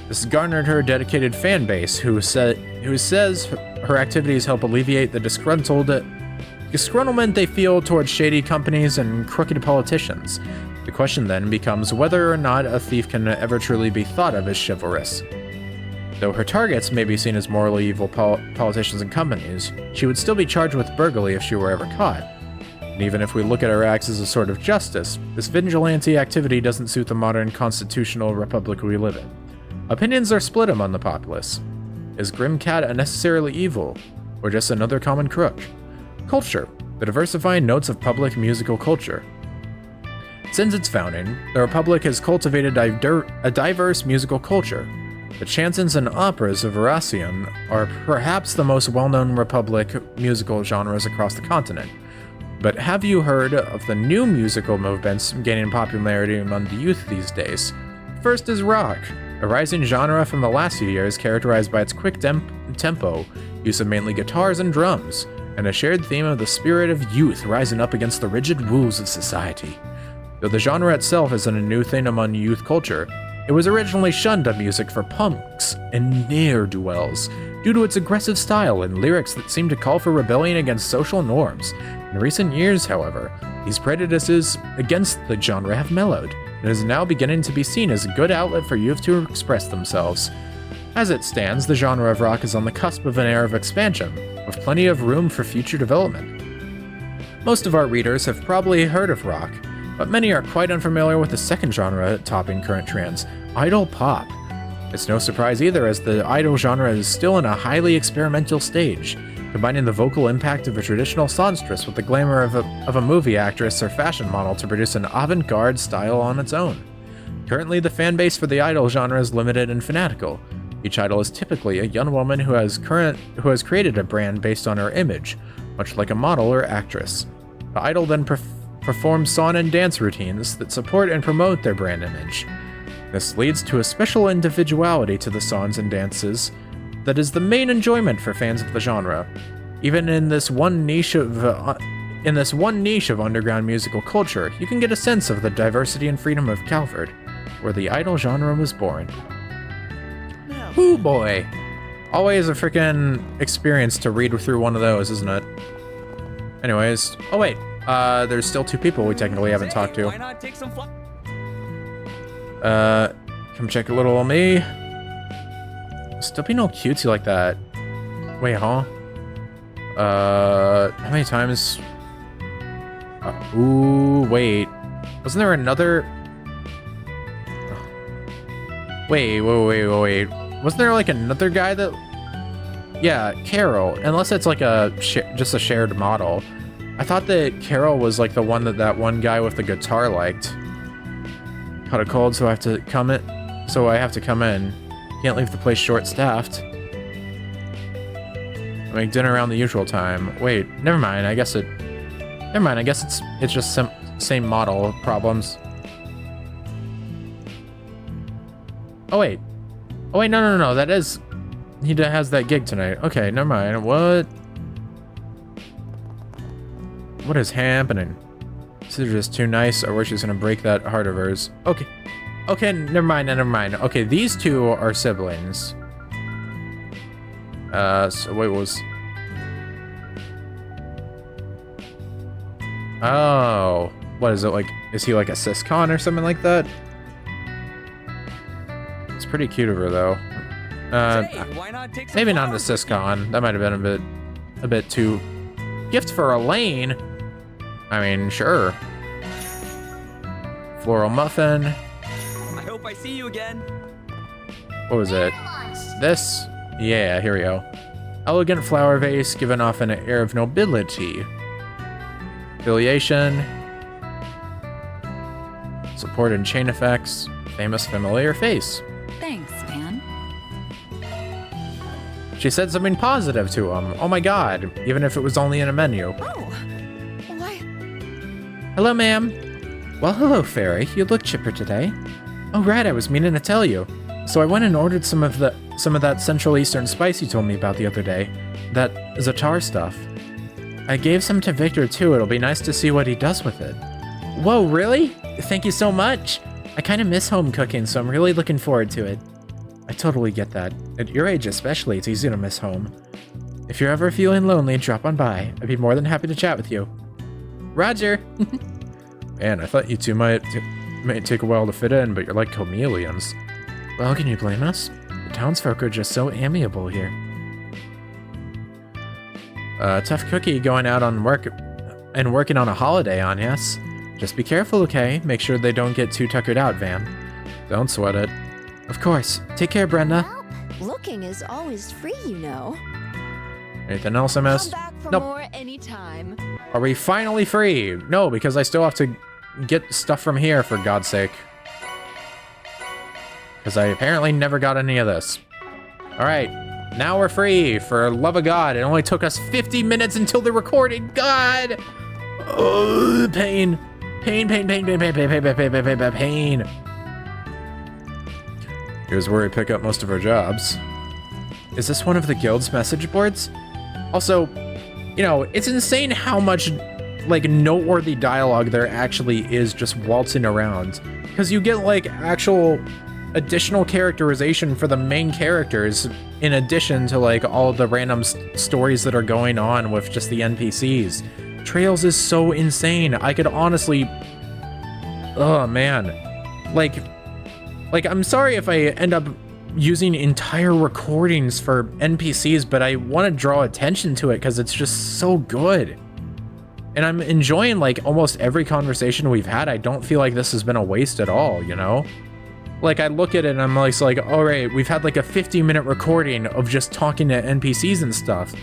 This has garnered her a dedicated fan base who says her activities help alleviate the disgruntlement they feel towards shady companies and crooked politicians. The question then becomes whether or not a thief can ever truly be thought of as chivalrous. Though her targets may be seen as morally evil politicians and companies, she would still be charged with burglary if she were ever caught. And even if we look at her acts as a sort of justice, this vigilante activity doesn't suit the modern constitutional republic we live in. Opinions are split among the populace. Is Grimcat unnecessarily evil, or just another common crook? Culture, the diversifying notes of public musical culture. Since its founding, the Republic has cultivated a diverse musical culture. The chansons and operas of Eurasian are perhaps the most well-known Republic musical genres across the continent. But have you heard of the new musical movements gaining popularity among the youth these days? First is rock, a rising genre from the last few years characterized by its quick tempo, use of mainly guitars and drums, and a shared theme of the spirit of youth rising up against the rigid rules of society. Though the genre itself isn't a new thing among youth culture, it was originally shunned on music for punks and ne'er-do-wells due to its aggressive style and lyrics that seemed to call for rebellion against social norms. In recent years, however, these prejudices against the genre have mellowed, and is now beginning to be seen as a good outlet for youth to express themselves. As it stands, the genre of rock is on the cusp of an era of expansion, with plenty of room for future development. Most of our readers have probably heard of rock, but many are quite unfamiliar with the second genre topping current trends, idol pop. It's no surprise either, as the idol genre is still in a highly experimental stage, combining the vocal impact of a traditional songstress with the glamour of a movie actress or fashion model to produce an avant-garde style on its own. Currently, the fan base for the idol genre is limited and fanatical. Each idol is typically a young woman who has created a brand based on her image, much like a model or actress. The idol then perform song and dance routines that support and promote their brand image. This leads to a special individuality to the songs and dances that is the main enjoyment for fans of the genre. Even in this one niche of underground musical culture, you can get a sense of the diversity and freedom of Calvard, where the idol genre was born. Ooh boy! Always a freaking experience to read through one of those, isn't it? Anyways, oh wait. There's still two people we technically haven't talked to. Why not take some Come check a little on me. Still being all cutesy like that. Wait, huh? How many times? Ooh, wait. Wasn't there another? Wait. Wasn't there like another guy that? Yeah, Carol. Unless it's like just a shared model. I thought that Carol was like the one that one guy with the guitar liked. Caught a cold, so I have to come in. Can't leave the place short-staffed. Make dinner around the usual time. Wait, never mind. I guess it's just same model problems. Oh wait, no. That is, he has that gig tonight. Okay, never mind. What is happening? This is just too nice, or we're just gonna break that heart of hers. Okay, never mind. Okay, these two are siblings. So wait, oh, what is it like? Is he like a siscon or something like that? It's pretty cute of her though. Maybe not a siscon. That might have been a bit too. Gift for Elaine. I mean, sure. Floral muffin. I hope I see you again. What was it? This? Yeah, here we go. Elegant flower vase given off an air of nobility. Affiliation. Support and chain effects. Famous familiar face. Thanks, man. She said something positive to him. Oh my god. Even if it was only in a menu. Oh. Why? Hello, ma'am. Well, hello, Fairy. You look chipper today. Oh, right, I was meaning to tell you. So I went and ordered some of the... some of that Central Eastern spice you told me about the other day. That Zatar stuff. I gave some to Victor too. It'll be nice to see what he does with it. Whoa, really? Thank you so much. I kind of miss home cooking, so I'm really looking forward to it. I totally get that. At your age especially, it's easy to miss home. If you're ever feeling lonely, drop on by. I'd be more than happy to chat with you. Roger! Man, I thought you two might take a while to fit in, but you're like chameleons. Well, can you blame us? The townsfolk are just so amiable here. Tough cookie going out on work and working on a holiday on yes. Just be careful, okay? Make sure they don't get too tuckered out, Van. Don't sweat it. Of course. Take care, Brenda. Well, looking is always free, you know. Anything else I missed? Come back for Nope. more anytime. Are we finally free? No, because I still have to get stuff from here, for God's sake. Because I apparently never got any of this. Alright, now we're free, for love of God. It only took us 50 minutes until the recording. God! Oh, pain. Pain, pain, pain, pain, pain, pain, pain, pain, pain, pain, pain, pain. Here's where we pick up most of our jobs. Is this one of the guild's message boards? Also, you know, it's insane how much, like, noteworthy dialogue there actually is just waltzing around. Because you get, like, actual additional characterization for the main characters in addition to, like, all of the random stories that are going on with just the NPCs. Trails is so insane. I could honestly... Oh, man. Like, I'm sorry if I end up using entire recordings for NPCs, but I want to draw attention to it because it's just so good. And I'm enjoying, like, almost every conversation we've had. I don't feel like this has been a waste at all, you know? Like, I look at it and I'm like, all right, we've had like a 50-minute recording of just talking to NPCs and stuff.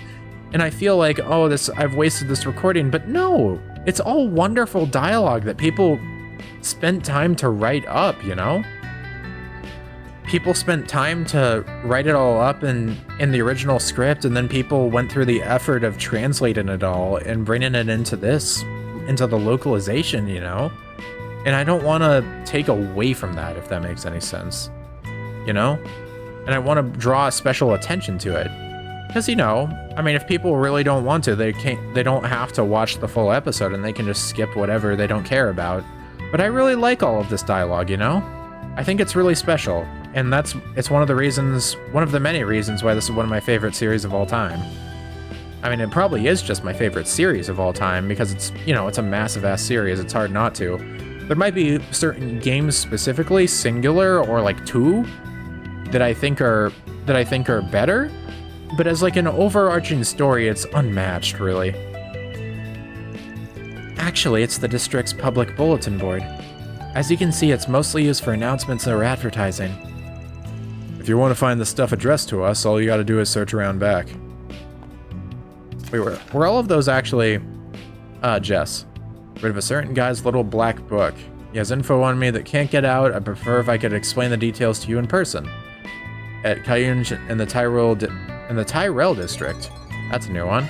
And I feel like, oh, I've wasted this recording, but no, it's all wonderful dialogue that people spent time to write up, you know? People spent time to write it all up in the original script, and then people went through the effort of translating it all and bringing it into the localization, you know? And I don't want to take away from that, if that makes any sense, you know? And I want to draw special attention to it. Because, you know, I mean, if people really don't want to, they don't have to watch the full episode and they can just skip whatever they don't care about. But I really like all of this dialogue, you know? I think it's really special. And it's one of the many reasons why this is one of my favorite series of all time. I mean, it probably is just my favorite series of all time because it's, you know, it's a massive ass series. It's hard not to. There might be certain games specifically, singular or like two, that I think are better, but as like an overarching story, it's unmatched, really. Actually, it's the district's public bulletin board. As you can see, it's mostly used for announcements or advertising. If you want to find the stuff addressed to us, all you gotta do is search around back. Wait, were all of those actually... Jess. Rid of a certain guy's little black book. He has info on me that can't get out. I'd prefer if I could explain the details to you in person. At Kayunj in the Tyrell district. That's a new one.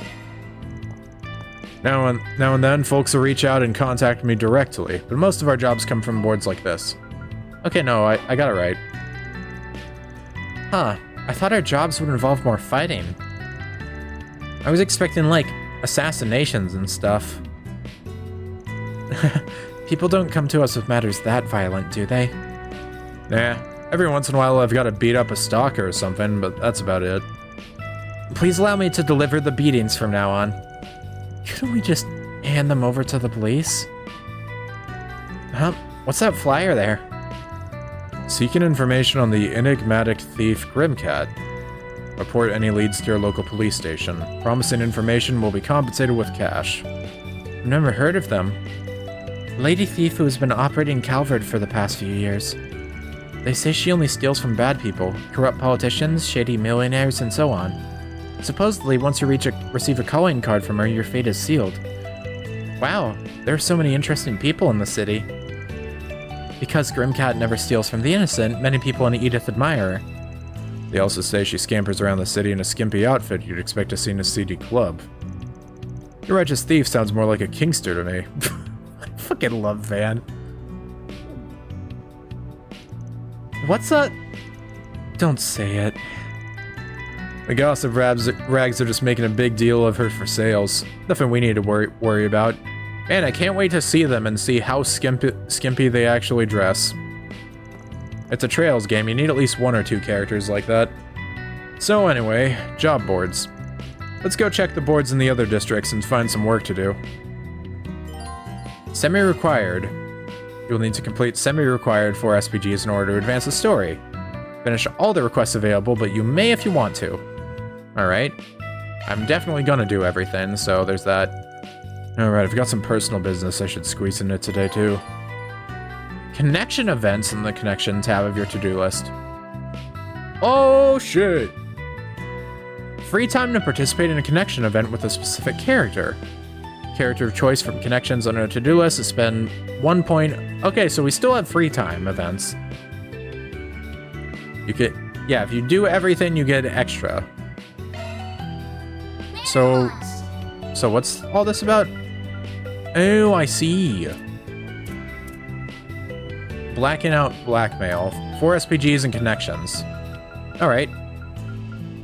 Now and then, folks will reach out and contact me directly, but most of our jobs come from boards like this. Okay, no, I got it right. Huh, I thought our jobs would involve more fighting. I was expecting, like, assassinations and stuff. People don't come to us with matters that violent, do they? Nah, every once in a while I've got to beat up a stalker or something, but that's about it. Please allow me to deliver the beatings from now on. Couldn't we just hand them over to the police? Huh? What's that flyer there? Seeking information on the enigmatic thief Grimcat. Report any leads to your local police station. Promising information will be compensated with cash. I've never heard of them. Lady thief who has been operating Calvert for the past few years. They say she only steals from bad people, corrupt politicians, shady millionaires, and so on. Supposedly, once you receive a calling card from her, your fate is sealed. Wow, there are so many interesting people in the city. Because Grimcat never steals from the innocent, many people in Edith admire her. They also say she scampers around the city in a skimpy outfit you'd expect to see in a seedy club. Your righteous thief sounds more like a kingster to me. I fucking love Van. What's a... Don't say it. The gossip rags are just making a big deal of her for sales. Nothing we need to worry about. And I can't wait to see them and see how skimpy they actually dress. It's a Trails game, you need at least 1 or 2 characters like that. So anyway, job boards. Let's go check the boards in the other districts and find some work to do. Semi-required. You'll need to complete semi-required 4 SPGs in order to advance the story. Finish all the requests available, but you may if you want to. Alright. I'm definitely gonna do everything, so there's that. Alright, I've got some personal business I should squeeze into today too. Connection events in the connection tab of your to-do list. Oh shit! Free time to participate in a connection event with a specific character. Character of choice from connections on a to-do list is spend 1 point. Okay, so we still have free time events. You get, yeah, if you do everything, you get extra. So what's all this about? Oh, I see. Blacking out blackmail, 4 SPGs and connections. All right.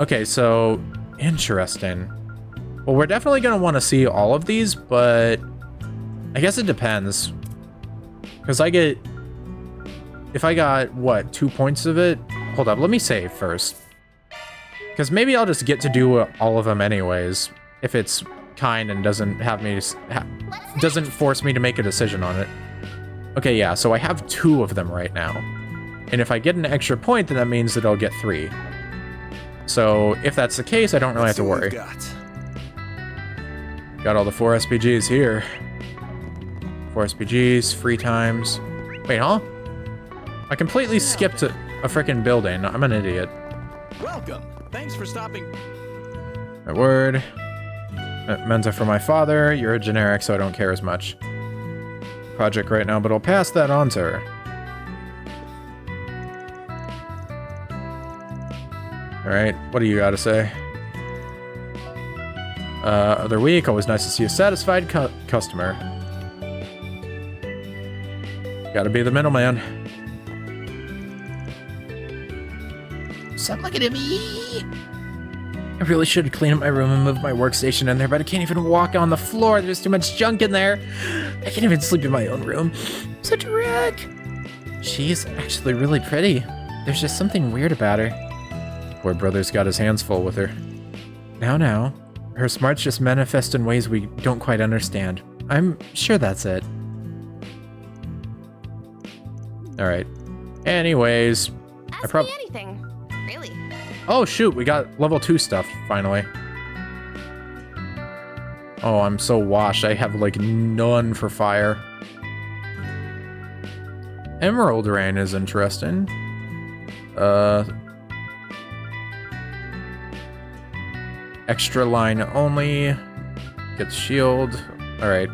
Okay, so interesting. Well, we're definitely gonna want to see all of these, but I guess it depends. Because if I got, what, 2 points of it? Hold up, let me save first. Because maybe I'll just get to do all of them anyways, if it's kind and doesn't have me, doesn't force me to make a decision on it. Okay, yeah, so I have 2 of them right now. And if I get an extra point, then that means that I'll get 3. So if that's the case, I don't really have to worry. Got all the 4 SPGs here. 4 SPGs, free times. Wait, huh? I completely skipped a frickin' building. I'm an idiot. Welcome. Thanks for stopping. My word. Mensa for my father. You're a generic, so I don't care as much. Project right now, but I'll pass that on to her. Alright, what do you gotta say? Other week, always nice to see a satisfied customer. Gotta be the middleman. Stop looking at me! I really should clean up my room and move my workstation in there, but I can't even walk on the floor. There's too much junk in there. I can't even sleep in my own room. I'm such a wreck. She's actually really pretty. There's just something weird about her. Poor brother's got his hands full with her. Now. Her smarts just manifest in ways we don't quite understand. I'm sure that's it. Alright. Anyways. Ask me anything. Really. Oh shoot, we got level 2 stuff, finally. Oh, I'm so washed. I have like none for fire. Emerald Rain is interesting. Extra line only. Gets shield. Alright.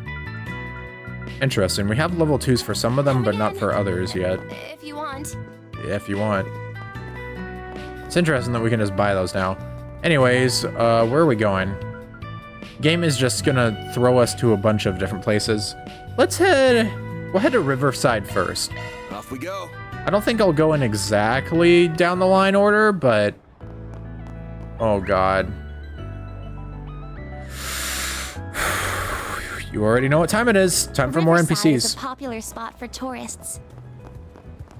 Interesting. We have level 2s for some of them, but not for others yet. If you want. If you want. It's interesting that we can just buy those now. Anyways, where are we going? Game is just gonna throw us to a bunch of different places. We'll head to Riverside first. Off we go. I don't think I'll go in exactly down the line order, but... Oh god. You already know what time it is. Time for more Riverside NPCs. is a popular spot for tourists.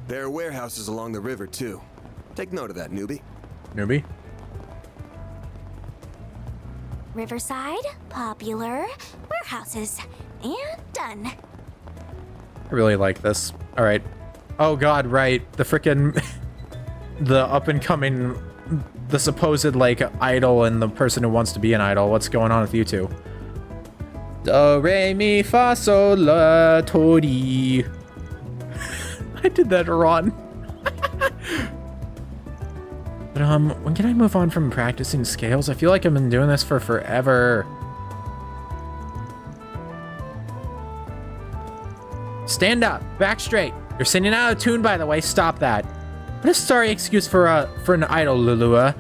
There are warehouses along the river, too. Take note of that, newbie. Newbie? Riverside, popular, warehouses, and done. I really like this. Alright. Oh god, right. The frickin' the up-and-coming... The supposed, like, idol and the person who wants to be an idol. What's going on with you two? Do, re, mi, fa, sol, la, to, di. I did that wrong. But, when can I move on from practicing scales? I feel like I've been doing this for forever. Stand up. Back straight. You're singing out of tune, by the way. Stop that. What a sorry excuse for an idol, Lulua.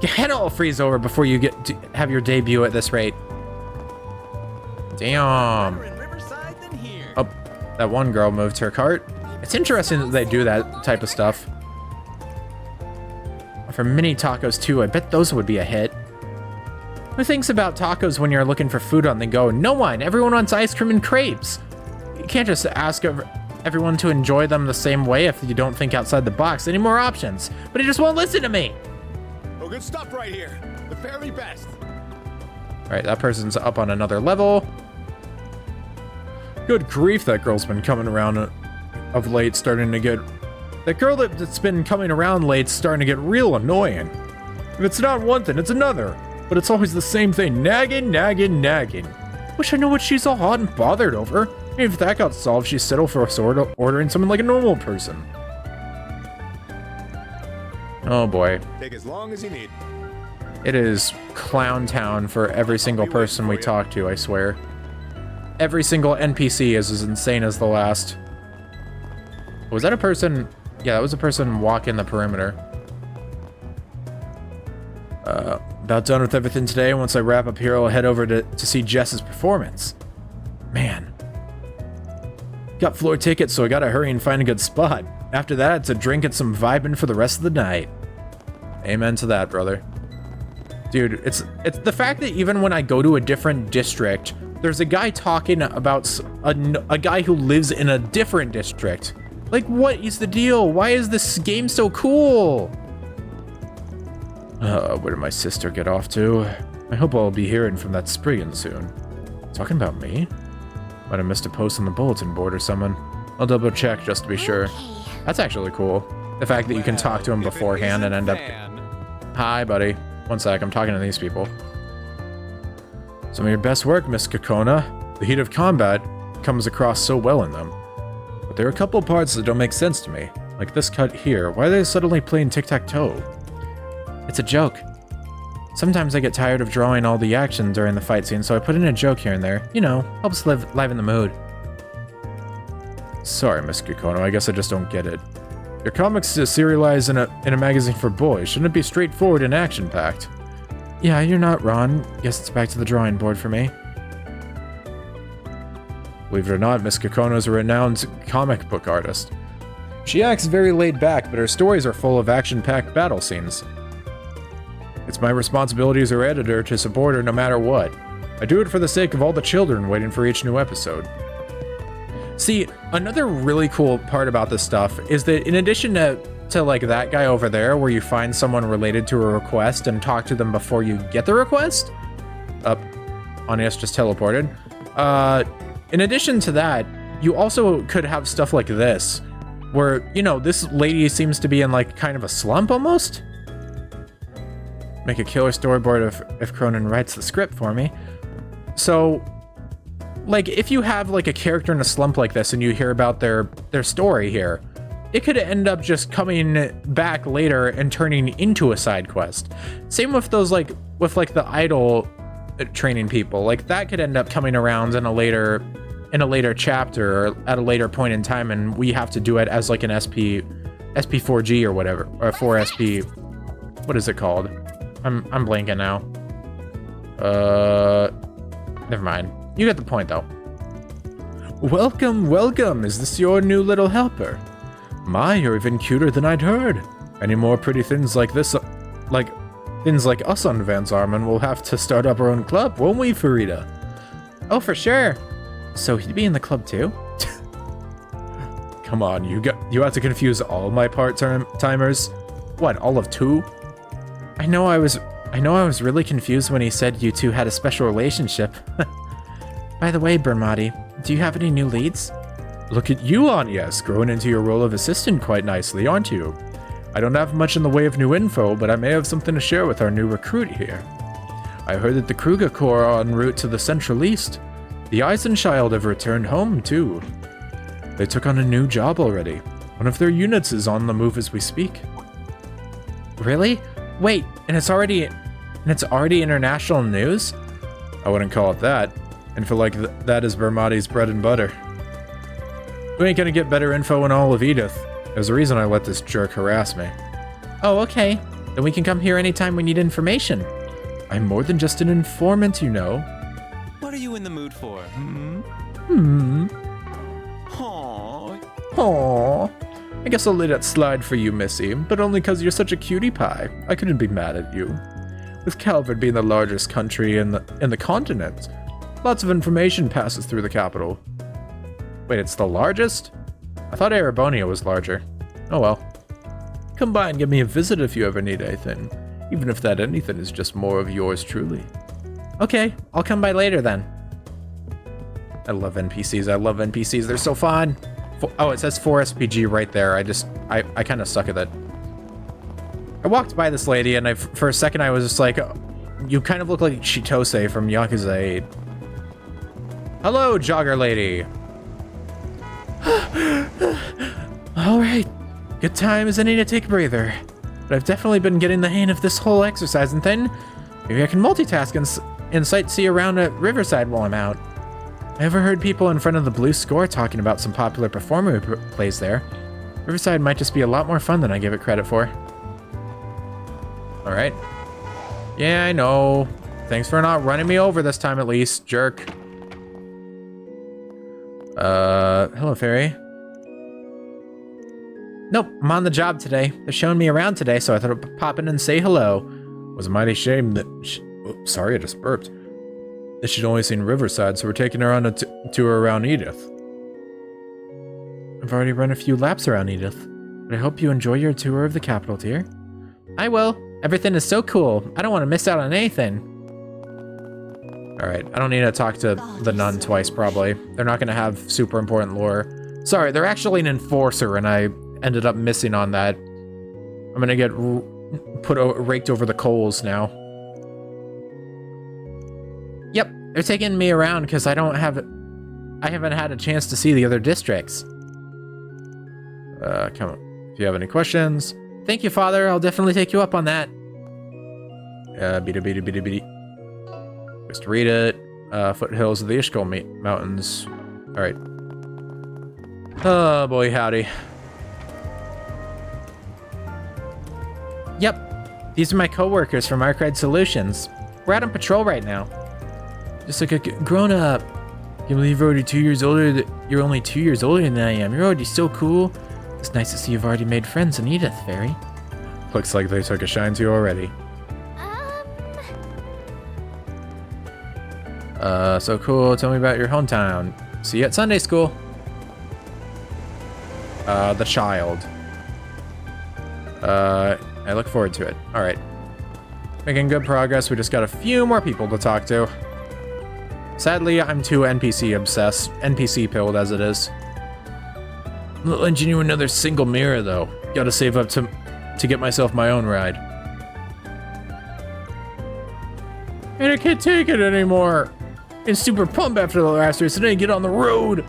Your head will freeze over before you get to have your debut at this rate. Damn. Oh, that one girl moved her cart. It's interesting that they do that type of stuff. For mini tacos too, I bet those would be a hit. Who thinks about tacos when you're looking for food on the go? No one. Everyone wants ice cream and crepes. You can't just ask everyone to enjoy them the same way if you don't think outside the box. Any more options? But he just won't listen to me. Oh, good stuff right here. The very best. All right, that person's up on another level. Good grief, that girl's been coming around of late, starting to get... That girl that's been coming around late's starting to get real annoying. If it's not one thing, it's another. But it's always the same thing. Nagging, nagging, nagging. Wish I knew what she's all hot and bothered over. Maybe if that got solved, she'd settle for sort of ordering something like a normal person. Oh boy. Take as long as you need. It is Clown Town for every single person we talk to, I swear. Every single NPC is as insane as the last. Was that a person? Yeah, that was a person walking the perimeter. About done with everything today. Once I wrap up here, I'll head over to see Jess's performance. Man. Got floor tickets, so I gotta hurry and find a good spot. After that, it's a drink and some vibing for the rest of the night. Amen to that, brother. Dude, it's the fact that even when I go to a different district, there's a guy talking about a guy who lives in a different district. Like, what is the deal? Why is this game so cool? Where did my sister get off to? I hope I'll be hearing from that Spriggan soon. Talking about me? Might have missed a post on the bulletin board or something. I'll double check just to be sure. That's actually cool. The fact that you can talk to him beforehand and end up... Hi, buddy. One sec, I'm talking to these people. Some of your best work, Miss Kokona. The heat of combat comes across so well in them. But there are a couple parts that don't make sense to me. Like this cut here. Why are they suddenly playing tic-tac-toe? It's a joke. Sometimes I get tired of drawing all the action during the fight scene, so I put in a joke here and there. You know, helps liven the mood. Sorry, Miss Kokona, I guess I just don't get it. Your comics is serialized in a magazine for boys. Shouldn't it be straightforward and action-packed? Yeah, you're not wrong. Guess it's back to the drawing board for me. Believe it or not, Miss Kokona is a renowned comic book artist. She acts very laid back, but her stories are full of action-packed battle scenes. It's my responsibility as her editor to support her no matter what. I do it for the sake of all the children waiting for each new episode. See, another really cool part about this stuff is that in addition to like that guy over there where you find someone related to a request and talk to them before you get the request, Anias just teleported. In addition to that, you also could have stuff like this where, you know, this lady seems to be in like kind of a slump almost. Make a killer storyboard if Cronin writes the script for me. So, like, if you have like a character in a slump like this and you hear about their story here, it could end up just coming back later and turning into a side quest. Same with those with the idol training people. Like that could end up coming around in a later chapter or at a later point in time, and we have to do it as like an SP4G or whatever, or 4SP. What is it called? I'm blanking now. Never mind. You get the point, though. Welcome, welcome. Is this your new little helper? My, you're even cuter than I'd heard. Any more pretty things like this, like us on Van's Arm, and we'll have to start up our own club, won't we, Farida? Oh, for sure. So he'd be in the club too? Come on, you have to confuse all my part-timers. What, all of two? I know I was really confused when he said you two had a special relationship. By the way, Bermati, do you have any new leads? Look at you, Anias, growing into your role of assistant quite nicely, aren't you? I don't have much in the way of new info, but I may have something to share with our new recruit here. I heard that the Kruger Corps are en route to the Central East. The Eisenchild have returned home, too. They took on a new job already. One of their units is on the move as we speak. Really? Wait, and it's already international news? I wouldn't call it that. And for like that is Bermati's bread and butter. We ain't gonna get better info in all of Edith. There's a reason I let this jerk harass me. Oh, okay. Then we can come here anytime we need information. I'm more than just an informant, you know. What are you in the mood for? Aww. Aww. I guess I'll let it slide for you, Missy, but only 'cause you're such a cutie pie. I couldn't be mad at you. With Calvert being the largest country in the continent, lots of information passes through the capital. Wait, it's the largest? I thought Erebonia was larger. Oh well. Come by and give me a visit if you ever need anything, even if that anything is just more of yours truly. Okay, I'll come by later then. I love NPCs. I love NPCs. They're so fun. Oh, it says 4SPG right there. I kind of suck at that. I walked by this lady and for a second I was just like, oh, you kind of look like Chitose from Yakuza 8. Hello, jogger lady. All right, good times. I need to take a breather. But I've definitely been getting the hang of this whole exercising thing. Maybe I can multitask and sightsee around at Riverside while I'm out. I ever heard people in front of the Blue Score talking about some popular performer who plays there. Riverside might just be a lot more fun than I give it credit for. All right. Yeah, I know. Thanks for not running me over this time at least, jerk. Hello, Fairy. Nope, I'm on the job today. They're showing me around today, so I thought I'd pop in and say hello. Was a mighty shame that... sorry, I just burped. That she'd only seen Riverside, so we're taking her on a tour around Edith. I've already run a few laps around Edith, but I hope you enjoy your tour of the capital, dear. I will. Everything is so cool. I don't want to miss out on anything. All right, I don't need to talk to the nun twice, probably. They're not going to have super important lore. Sorry, they're actually an enforcer, and I ended up missing on that. I'm going to get raked over the coals now. Yep, they're taking me around because I haven't had a chance to see the other districts. Come on. If you have any questions. Thank you, Father. I'll definitely take you up on that. Beady. Just read it. Foothills of the Ishkol Mountains. All right. Oh boy, howdy. Yep, these are my co-workers from Arkride Solutions. We're out on patrol right now. Just like a grown-up. Can't believe you're already 2 years older. You're only 2 years older than I am. You're already so cool. It's nice to see you've already made friends in Edith, Fairy. Looks like they took a shine to you already. So cool. Tell me about your hometown. See you at Sunday school. The child. I look forward to it. All right. Making good progress. We just got a few more people to talk to. Sadly, I'm too NPC obsessed. NPC pilled as it is. I'll lend you another single mirror, though. Gotta save up to get myself my own ride. And I can't take it anymore. It's super pumped after the last race, and I get on the road.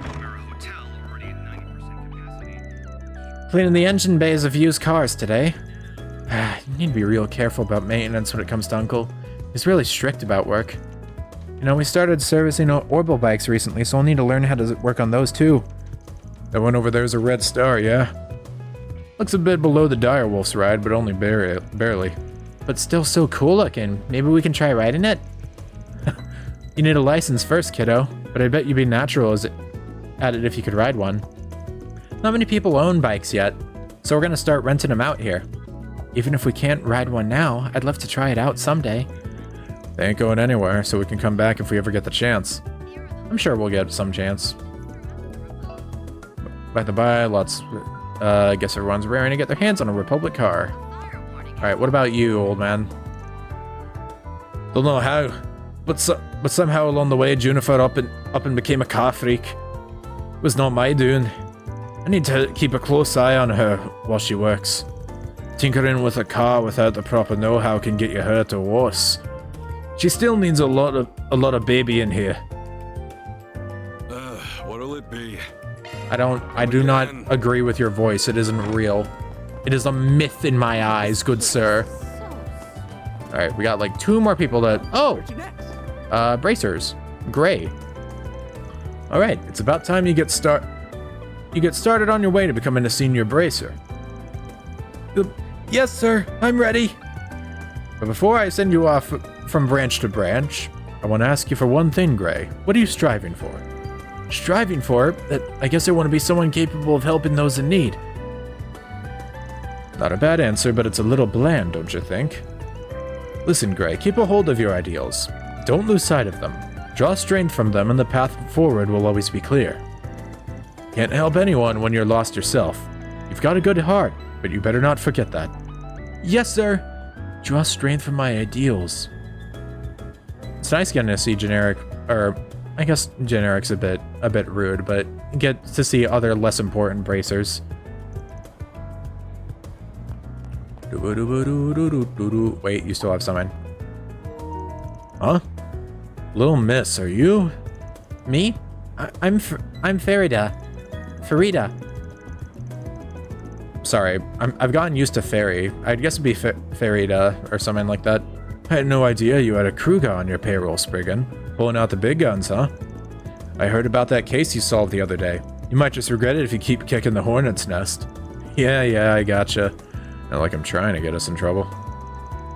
Cleaning the engine bays of used cars today. You need to be real careful about maintenance when it comes to Uncle. He's really strict about work. You know, we started servicing Orbital bikes recently, so I'll need to learn how to work on those too. That one over there is a red star, yeah? Looks a bit below the Direwolf's ride, but only barely. But still so cool looking. Maybe we can try riding it? You need a license first, kiddo, but I bet you'd be natural at it if you could ride one. Not many people own bikes yet, so we're gonna start renting them out here. Even if we can't ride one now, I'd love to try it out someday. They ain't going anywhere, so we can come back if we ever get the chance. I'm sure we'll get some chance. By the by, I guess everyone's raring to get their hands on a Republic car. Alright, what about you, old man? Don't know how, but somehow along the way, Junifer up and became a car freak. It was not my doing. I need to keep a close eye on her while she works. Tinkering with a car without the proper know-how can get you hurt or worse. She still needs a lot of baby in here. What'll it be? I do not agree with your voice. It isn't real. It is a myth in my eyes, good sir. All right, we got like 2 more people to... Oh! Bracers. Gray. All right, it's about time you get started on your way to becoming a senior bracer. Yes, sir. I'm ready. But before I send you off from branch to branch, I want to ask you for one thing, Gray. What are you striving for? Striving for? I guess I want to be someone capable of helping those in need. Not a bad answer, but it's a little bland, don't you think? Listen, Gray, keep a hold of your ideals. Don't lose sight of them. Draw strength from them and the path forward will always be clear. Can't help anyone when you're lost yourself. You've got a good heart, but you better not forget that. Yes, sir. Draw strength from my ideals. It's nice getting to see generic, or I guess generic's a bit rude, but get to see other less important bracers. Wait, you still have something. Huh? Little miss, are you? Me? I'm Farida. Farida. Sorry, I've gotten used to Fairy. I guess it'd be Farida or something like that. I had no idea you had a Kruger on your payroll, Spriggan. Pulling out the big guns, huh? I heard about that case you solved the other day. You might just regret it if you keep kicking the hornet's nest. Yeah, I gotcha. Not like I'm trying to get us in trouble.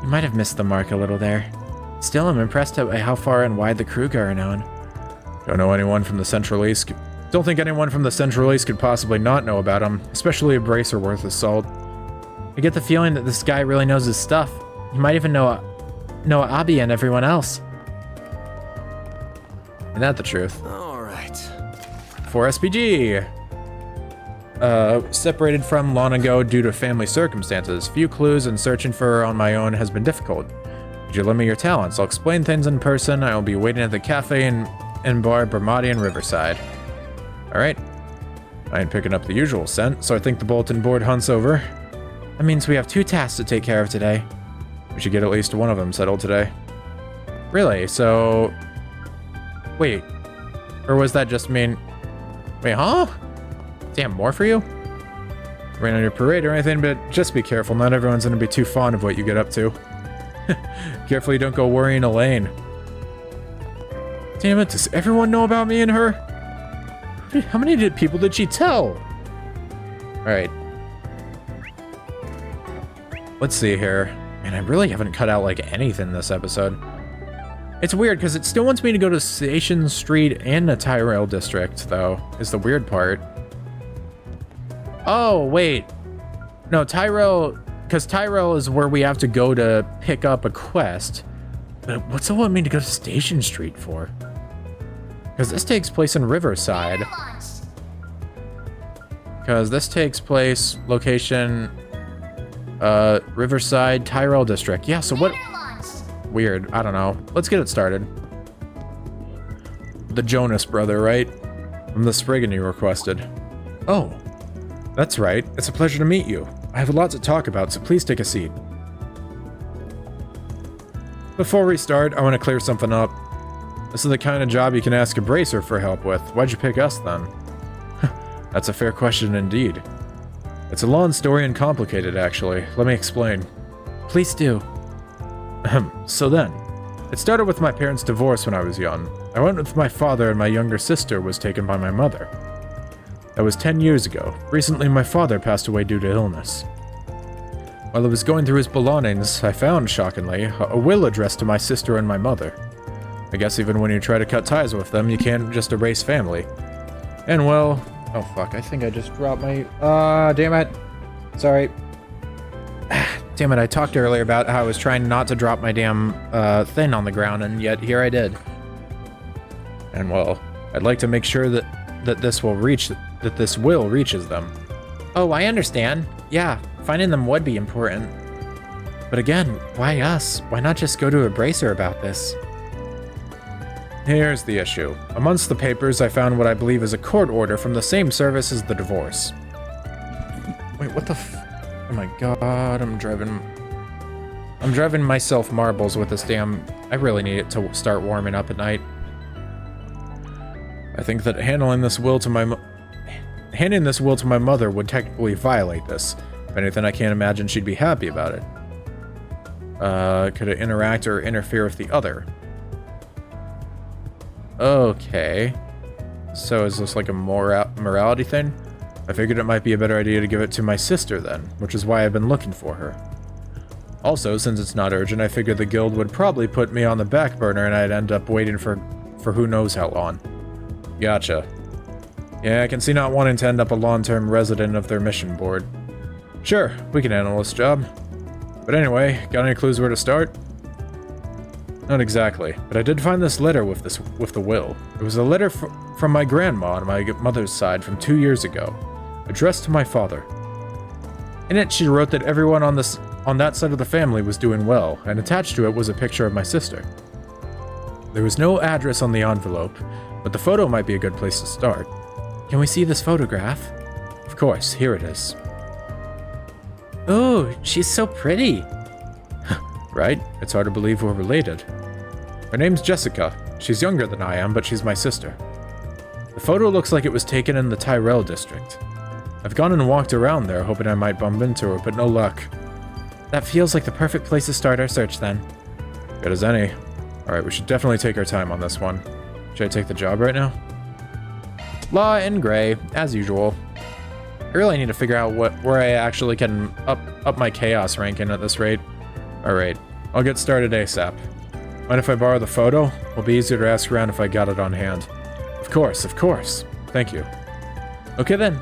You might have missed the mark a little there. Still, I'm impressed by how far and wide the Kruger are known. Don't know anyone from the Central East. Don't think anyone from the Central East could possibly not know about him, especially a bracer worth his salt. I get the feeling that this guy really knows his stuff. He might even know Abby and everyone else. Isn't that the truth? All right. For SPG. Separated from long ago due to family circumstances. Few clues and searching for her on my own has been difficult. Could you lend me your talents? I'll explain things in person. I will be waiting at the cafe in bar Bermati and Riverside. Alright. I ain't picking up the usual scent, so I think the bulletin board hunt's over. That means we have 2 tasks to take care of today. We should get at least one of them settled today. Really? So... Wait. Or was that just mean... Wait, huh? Damn, more for you? Rain on your parade or anything, but just be careful. Not everyone's gonna be too fond of what you get up to. Careful you don't go worrying Elaine. Damn it, does everyone know about me and her? How many people did she tell? Alright. Let's see here. Man, I really haven't cut out like anything this episode. It's weird because it still wants me to go to Station Street and the Tyrell District, though, is the weird part. Oh, wait. No, Tyrell... Because Tyrell is where we have to go to pick up a quest. But what's it want me to go to Station Street for? Because this takes place in Riverside. Because this takes place, location, Riverside, Tyrell District. Yeah, so what... Weird, I don't know. Let's get it started. The Jonas brother, right? From the Spriggan you requested. Oh, that's right. It's a pleasure to meet you. I have a lot to talk about, so please take a seat. Before we start, I want to clear something up. This is the kind of job you can ask a bracer for help with. Why'd you pick us then? That's a fair question indeed. It's a long story and complicated, actually. Let me explain. Please do. So then, it started with my parents' divorce when I was young. I went with my father and my younger sister was taken by my mother. That was 10 years ago. Recently, my father passed away due to illness. While I was going through his belongings, I found, shockingly, a will addressed to my sister and my mother. I guess even when you try to cut ties with them, you can't just erase family. And well... Oh fuck, I think I just dropped my... damn it. Sorry. Damn it, I talked earlier about how I was trying not to drop my damn thing on the ground, and yet here I did. And well, I'd like to make sure that this will reaches them. Oh, I understand. Yeah, finding them would be important. But again, why us? Why not just go to a bracer about this? Here's the issue. Amongst the papers, I found what I believe is a court order from the same service as the divorce. Wait, what the oh my god, I'm driving myself marbles with this damn... I really need it to start warming up at night. I think that handing this will to my mother would technically violate this. If anything, I can't imagine she'd be happy about it. Could it interact or interfere with the other? Okay. So is this like a morality thing? I figured it might be a better idea to give it to my sister then, which is why I've been looking for her. Also, since it's not urgent, I figured the guild would probably put me on the back burner and I'd end up waiting for who knows how long. Gotcha. Yeah, I can see not wanting to end up a long-term resident of their mission board. Sure, we can handle this job. But anyway, got any clues where to start? Not exactly, but I did find this letter with the will. It was a letter from my grandma on my mother's side from 2 years ago, addressed to my father. In it, she wrote that everyone on that side of the family was doing well, and attached to it was a picture of my sister. There was no address on the envelope, but the photo might be a good place to start. Can we see this photograph? Of course, here it is. Oh, she's so pretty. Right? It's hard to believe we're related. Her name's Jessica. She's younger than I am, but she's my sister. The photo looks like it was taken in the Tyrell district. I've gone and walked around there, hoping I might bump into her, but no luck. That feels like the perfect place to start our search, then. Good as any. Alright, we should definitely take our time on this one. Should I take the job right now? Law and Gray, as usual. I really need to figure out where I actually can up my chaos ranking at this rate. Alright, I'll get started ASAP. Mind if I borrow the photo? It'll be easier to ask around if I got it on hand. Of course, of course. Thank you. Okay then,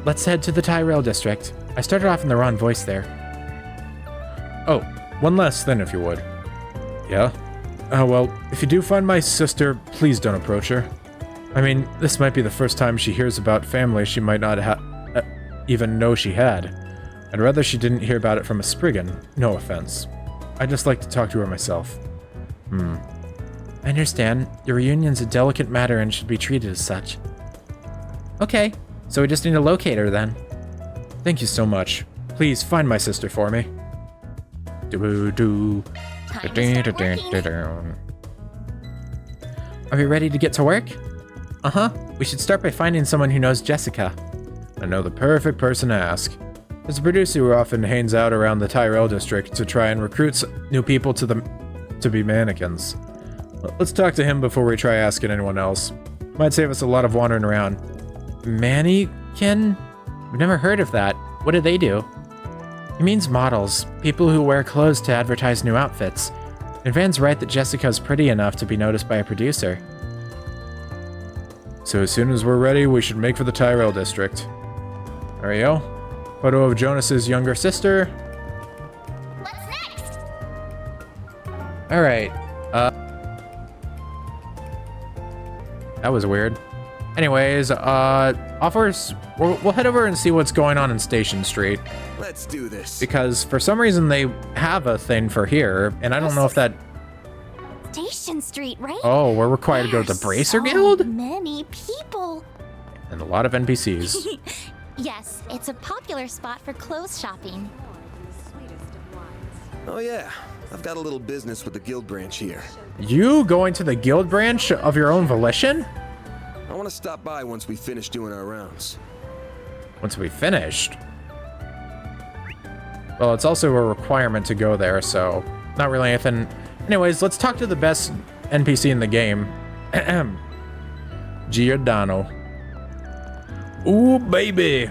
let's head to the Tyrell district. I started off in the wrong voice there. Oh, one last thing if you would. Yeah? Well, if you do find my sister, please don't approach her. I mean, this might be the first time she hears about family she might not even know she had. I'd rather she didn't hear about it from a Spriggan, no offense. I'd just like to talk to her myself. I understand. Your reunion's a delicate matter and should be treated as such. Okay, so we just need to locate her then. Thank you so much. Please find my sister for me. Are we ready to get to work? Uh-huh. We should start by finding someone who knows Jessica. I know the perfect person to ask. There's a producer who often hangs out around the Tyrell district to try and recruit new people to be mannequins. Let's talk to him before we try asking anyone else. Might save us a lot of wandering around. Mannequin? I've never heard of that. What do they do? He means models, people who wear clothes to advertise new outfits. And Van's right that Jessica's pretty enough to be noticed by a producer. So as soon as we're ready, we should make for the Tyrell district. There we go. Photo of Jonas's younger sister. What's next? Alright. That was weird. Anyways, offers. We'll head over and see what's going on in Station Street. Let's do this. Because for some reason they have a thing for here, and I don't know if that. Station Street, right? Oh, we're required to go to the Bracer Guild? Many people. And a lot of NPCs. Yes, it's a popular spot for clothes shopping. Oh yeah, I've got a little business with the guild branch here. You going to the guild branch of your own volition? I want to stop by once we finish doing our rounds. Once we finished? Well, it's also a requirement to go there, so not really anything. Anyways, let's talk to the best NPC in the game. Giordano. Ooh, baby.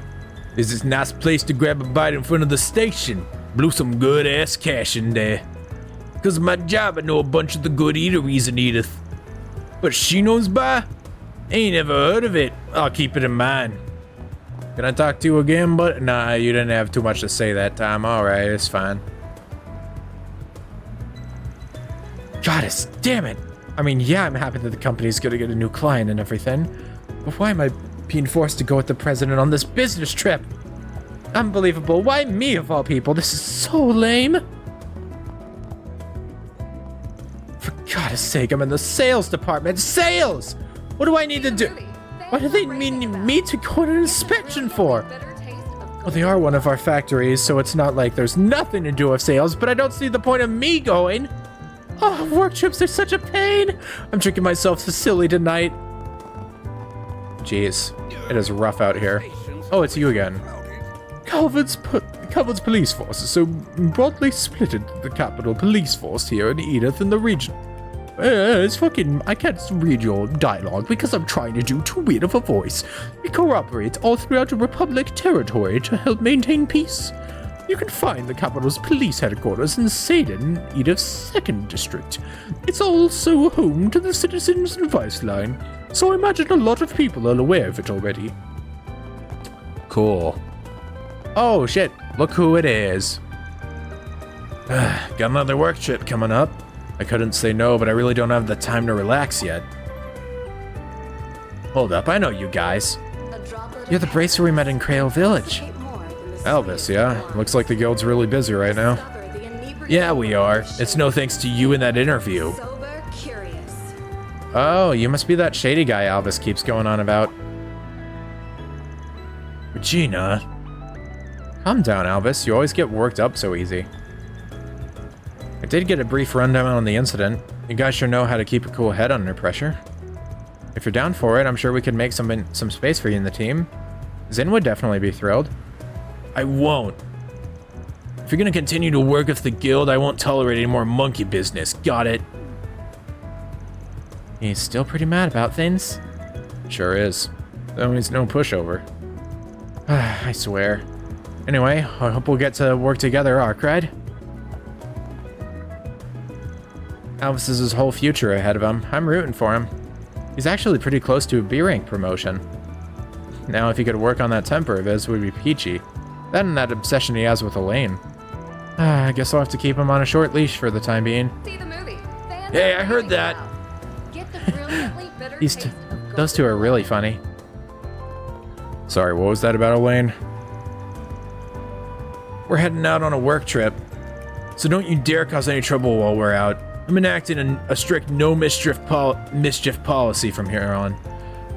This is a nice place to grab a bite in front of the station. Blew some good-ass cash in there. Because of my job, I know a bunch of the good eateries in Edith. But Shino's Bar? Ain't ever heard of it. I'll keep it in mind. Can I talk to you again, but nah, you didn't have too much to say that time. Alright, it's fine. Goddess, damn it. I mean, yeah, I'm happy that the company's gonna get a new client and everything. But why am I being forced to go with the president on this business trip? Unbelievable. Why me of all people? This is so lame. For God's sake, I'm in the sales department. Sales! What do I need to do? What do they mean me to go on an inspection for? Well, they are one of our factories, so it's not like there's nothing to do with sales, but I don't see the point of me going. Oh, work trips are such a pain. I'm drinking myself so silly tonight. Jeez, it is rough out here. Oh, it's you again. Calvert's police force is so broadly split into the capital police force here in Edith and the region. It's fucking... I can't read your dialogue because I'm trying to do too weird of a voice. We cooperate all throughout the Republic territory to help maintain peace. You can find the capital's police headquarters in Saden, Edith's 2nd district. It's also home to the Citizens Advice Line, so I imagine a lot of people are aware of it already. Cool. Oh, shit. Look who it is. Got another work trip coming up. I couldn't say no, but I really don't have the time to relax yet. Hold up, I know you guys. You're the bracer we met in Crayo Village. Elvis, yeah. Looks like the guild's really busy right now. Yeah, we are. It's no thanks to you in that interview. Oh, you must be that shady guy Elvis keeps going on about. Regina. Calm down, Elvis. You always get worked up so easy. I did get a brief rundown on the incident. You guys sure know how to keep a cool head under pressure. If you're down for it, I'm sure we could make some space for you in the team. Zin would definitely be thrilled. I won't. If you're gonna continue to work with the guild, I won't tolerate any more monkey business. Got it? He's still pretty mad about things. Sure is. Though he's no pushover. I swear. Anyway, I hope we'll get to work together, Arkride. Elvis has his whole future ahead of him. I'm rooting for him. He's actually pretty close to a B rank promotion. Now, if he could work on that temper of his, it would be peachy. That and that obsession he has with Elaine. I guess I'll have to keep him on a short leash for the time being. See the movie. Hey, I heard that. Get the brilliantly bitter taste of Those two are really funny. Sorry, what was that about Elaine? We're heading out on a work trip, so don't you dare cause any trouble while we're out. I'm enacting a strict no mischief policy from here on.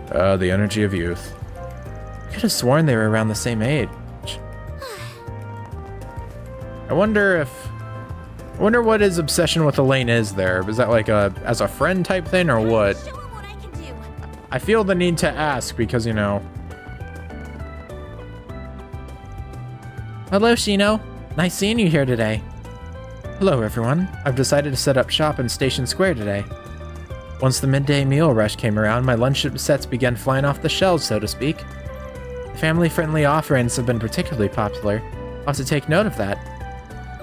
The energy of youth. I could have sworn they were around the same age. I wonder what his obsession with Elaine is there. Is that like as a friend type thing or what? I feel the need to ask because, you know. Hello, Shino. Nice seeing you here today. Hello, everyone. I've decided to set up shop in Station Square today. Once the midday meal rush came around, my lunch sets began flying off the shelves, so to speak. Family-friendly offerings have been particularly popular. I'll have to take note of that.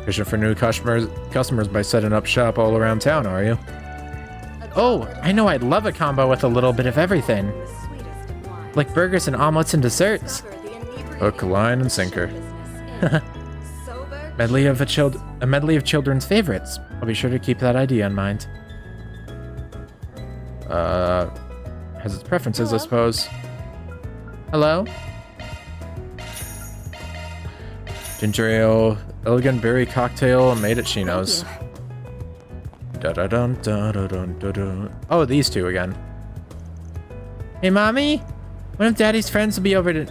Fishing for new customers by setting up shop all around town, are you? Oh, I know I'd love a combo with a little bit of everything. Like burgers and omelets and desserts. Hook, line, and sinker. A medley of children's favorites. I'll be sure to keep that idea in mind. Has its preferences, I suppose. Hello? Ginger ale, elegant berry cocktail made at Shino's. Da-da-dun, da-da-dun-da-dun. Oh, these two again. Hey, Mommy? One of Daddy's friends will be over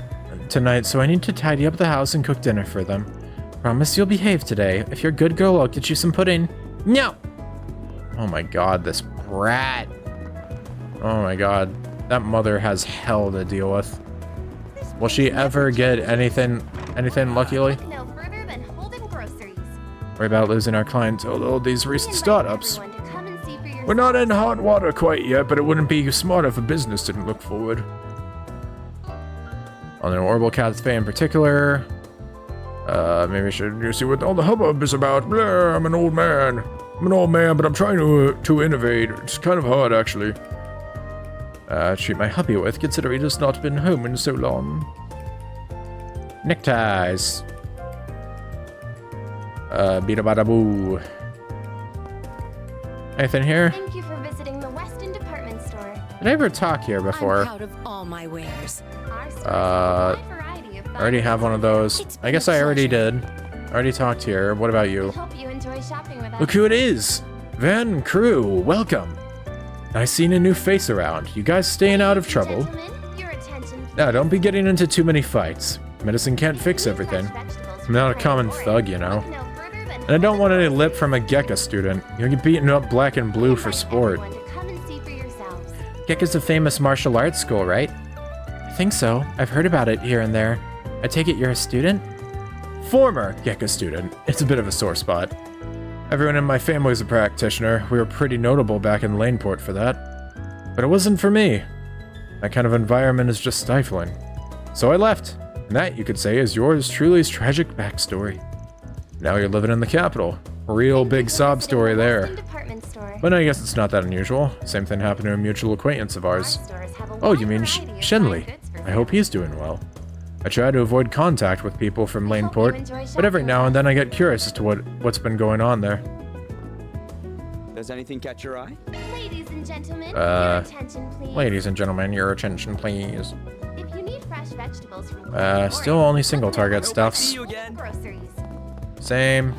tonight, so I need to tidy up the house and cook dinner for them. Promise you'll behave today. If you're a good girl, I'll get you some pudding. No! Oh my god, this brat. Oh my god. That mother has hell to deal with. Will she ever get anything luckily? No further than Holden Groceries. Worry about losing our clientele to all these recent startups. We're not in hot water quite yet, but it wouldn't be smart if a business didn't look forward. On an Orbital Cafe in particular. Maybe I should see what all the hubbub is about. Blah, I'm an old man. But I'm trying to innovate. It's kind of hard, actually. Treat my hubby with, considering he's not been home in so long. Neckties. Bida bada boo. Anything here? Thank you for visiting the Weston Department Store. Did I ever talk here before? I'm proud of all my wares. I already have one of those. I guess I already did. I already talked here. What about you? Hope you enjoy shopping with us. Look who it is! Van Crew, welcome! I've seen a new face around. You guys staying out of trouble? Now, don't be getting into too many fights. Medicine can't fix everything. I'm not a common thug, you know. And I don't want any lip from a Gekka student. You'll get beaten up black and blue for sport. Gekka's a famous martial arts school, right? I think so. I've heard about it here and there. I take it you're a student? Former Gekka student. It's a bit of a sore spot. Everyone in my family is a practitioner. We were pretty notable back in Laneport for that. But it wasn't for me. That kind of environment is just stifling. So I left. And that, you could say, is yours truly's tragic backstory. Now you're living in the capital. A real big sob story there. But I guess it's not that unusual. Same thing happened to a mutual acquaintance of ours. Oh, you mean Shenley? I hope he's doing well. I try to avoid contact with people from Laneport, but every now and then I get curious as to what's been going on there. Does anything catch your eye? Ladies and gentlemen, your attention, please. Ladies and gentlemen, your attention, please. If you need fresh vegetables from Still only single target stuffs. groceries. Same.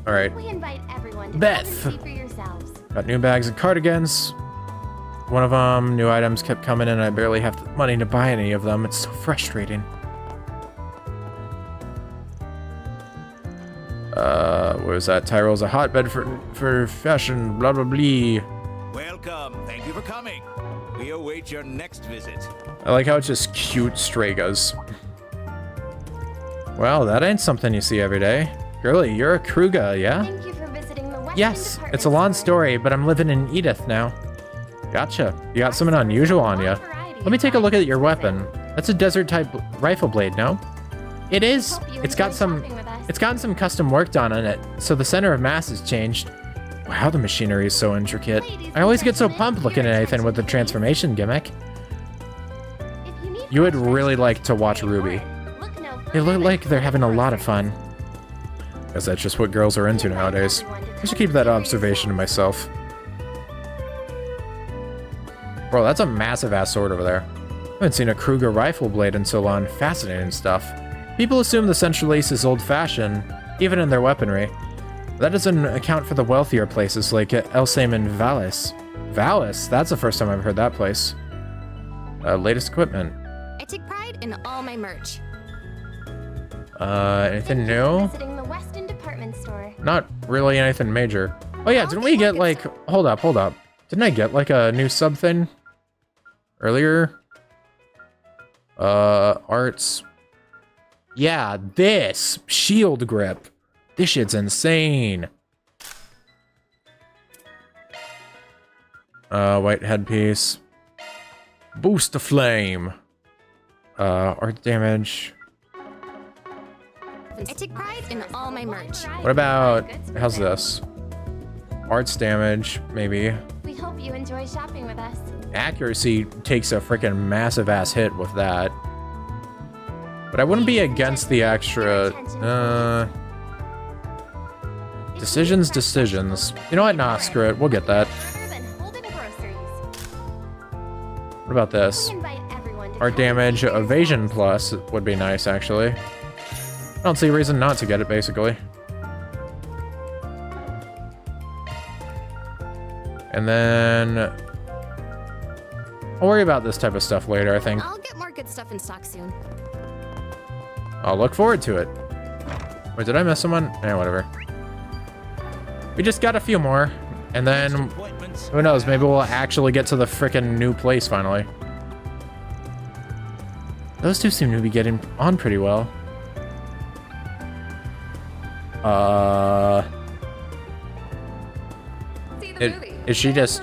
Alright. We invite everyone to Beth. come and see for yourselves. Got new bags of cardigans. One of them, new items kept coming in. I barely have the money to buy any of them. It's so frustrating. What was that? Tyrole's a hotbed for fashion, blah, blah, blah. Welcome. Thank you for coming. We await your next visit. I like how it's just cute Stragas. Well, that ain't something you see every day. Girlie, you're a Kruga, yeah? Thank you for visiting the Western Yes, Department it's a long Store. story, but I'm living in Edith now. Gotcha. You got something unusual on you. Let me take a look at your weapon. That's a desert-type rifle blade, no? It is. It's gotten some custom work done on it, so the center of mass has changed. Wow, the machinery is so intricate. I always get so pumped looking at anything with the transformation gimmick. You would really like to watch Ruby. They look like they're having a lot of fun. Guess that's just what girls are into nowadays. I should keep that observation to myself. Bro, that's a massive-ass sword over there. I haven't seen a Kruger rifle blade in so long. Fascinating stuff. People assume the Central Ace is old-fashioned, even in their weaponry. That doesn't account for the wealthier places like Elsame and Valis. Valis? That's the first time I've heard that place. Latest equipment. I take pride in all my merch. Anything new? Visiting the Western Department Store. Not really anything major. Oh yeah, didn't we get like... Hold up. Didn't I get like a new sub thing? Earlier? Arts. Yeah, this! Shield grip. This shit's insane. White headpiece. Boost the flame. Art damage. I take pride in all my merch. What about... How's this? Arts damage, maybe. We hope you enjoy shopping with us. Accuracy takes a freaking massive ass hit with that. But I wouldn't be against the extra... Decisions. You know what? Nah, screw it. We'll get that. What about this? Art damage, evasion plus would be nice, actually. I don't see a reason not to get it, basically. And then... I'll worry about this type of stuff later, I think. I'll get more good stuff in stock soon. I'll look forward to it. Wait, did I miss someone? Eh, whatever. We just got a few more. And then, who knows, maybe we'll actually get to the frickin' new place finally. Those two seem to be getting on pretty well. Is she just...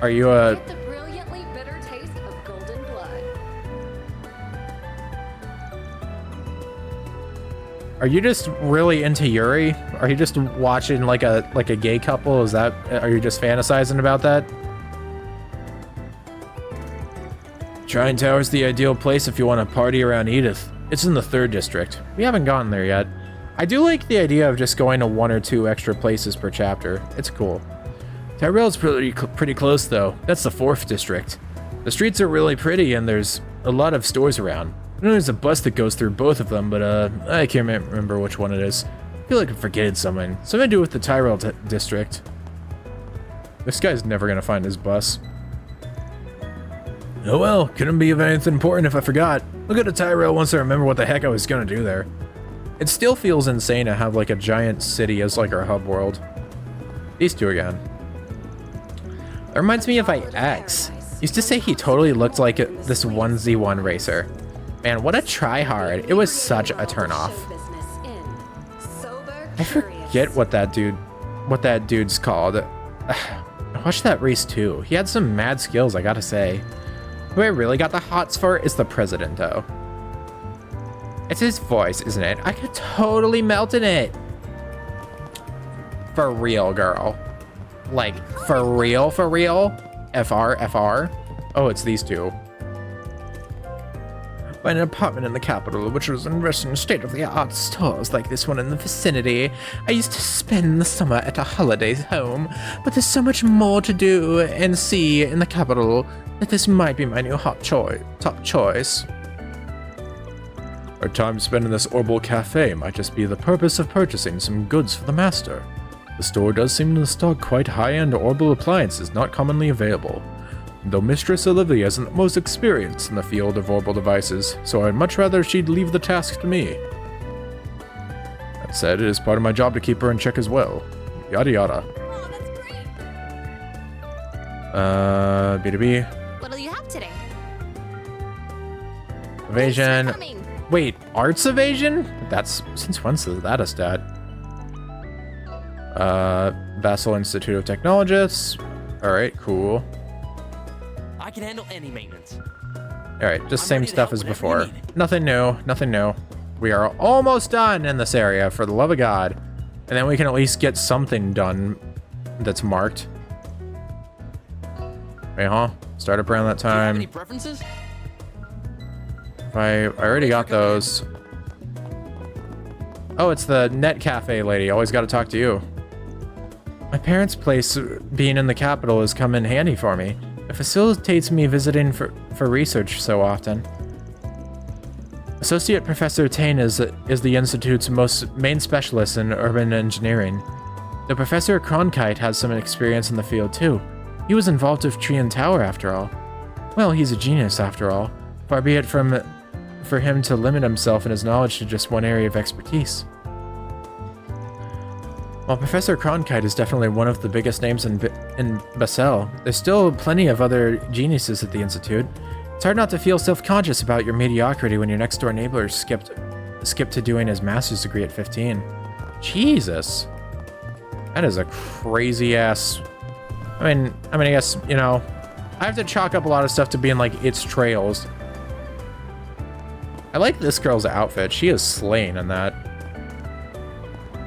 Are you a... Get the brilliantly bitter taste of golden blood. Are you just really into Yuri? Are you just watching like a gay couple? Is that... Are you just fantasizing about that? Shrine Tower's the ideal place if you want to party around Edith. It's in the 3rd district. We haven't gotten there yet. I do like the idea of just going to 1 or 2 extra places per chapter. It's cool. Tyrole's pretty close though. That's the 4th district. The streets are really pretty and there's a lot of stores around. I know there's a bus that goes through both of them, but I can't remember which one it is. I feel like I'm forgetting something. Something to do with the Tyrell district. This guy's never gonna find his bus. Oh well, couldn't be of anything important if I forgot. I'll go to Tyrell once I remember what the heck I was gonna do there. It still feels insane to have like a giant city as like our hub world. These two again. That reminds me of my ex. Used to say he totally looked like this 1z1 racer. Man, what a tryhard. It was such a turnoff. I forget what that dude's called. I watched that race too. He had some mad skills, I gotta say. Who I really got the hots for is the president, though. It's his voice, isn't it? I could totally melt in it. For real, girl. Like, for real, for real? FR? Oh, it's these two. find an apartment in the capital, which was invested in state-of-the-art stores like this one in the vicinity. I used to spend the summer at a holiday home, but there's so much more to do and see in the capital that this might be my new top choice. Our time spent in this Orbital Cafe might just be the purpose of purchasing some goods for the master. The store does seem to stock quite high-end Orbital appliances not commonly available, though Mistress Olivia isn't the most experienced in the field of Orbital devices, so I'd much rather she'd leave the task to me. That said, it is part of my job to keep her in check as well. Yada yada. Oh, that's great. B2B. What'll you have today? Evasion. Wait, arts evasion? Since when's that a stat? Vassal Institute of Technologists. Alright, cool. I can handle any maintenance. Alright, just same stuff as before. Nothing new, nothing new. We are almost done in this area, for the love of God. And then we can at least get something done that's marked. Wait, huh? Start up around that time. Do you have any preferences? I already got those. Oh, it's the Net Cafe lady. Always got to talk to you. My parents' place, being in the capital, has come in handy for me. It facilitates me visiting for research so often. Associate Professor Tane is the Institute's main specialist in urban engineering. The Professor Cronkite has some experience in the field too. He was involved with Trian Tower after all. Well, he's a genius after all. Far be it for him to limit himself and his knowledge to just one area of expertise. While Professor Cronkite is definitely one of the biggest names in Basel, there's still plenty of other geniuses at the Institute. It's hard not to feel self-conscious about your mediocrity when your next-door neighbor skipped to doing his master's degree at 15. Jesus. That is a crazy-ass... I mean, I guess, you know, I have to chalk up a lot of stuff to being like, it's trails. I like this girl's outfit. She is slaying in that.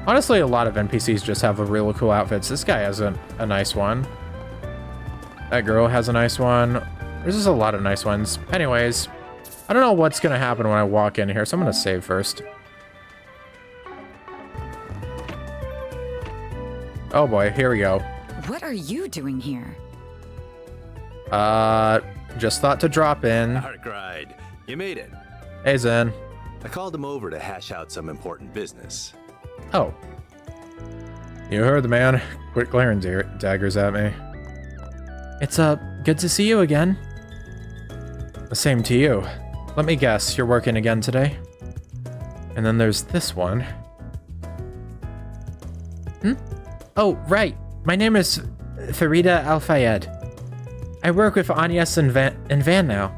Honestly, a lot of NPCs just have really cool outfits. This guy has a nice one. That girl has a nice one. There's just a lot of nice ones. Anyways, I don't know what's going to happen when I walk in here, so I'm going to save first. Oh boy, here we go. What are you doing here? Just thought to drop in. Arkride, you made it. Hey, Zen. I called him over to hash out some important business. Oh. You heard the man. Quit glaring daggers at me. It's, good to see you again. The same to you. Let me guess, you're working again today? And then there's this one. Oh, right. My name is Farida Al-Fayed. I work with Agnes and Van now.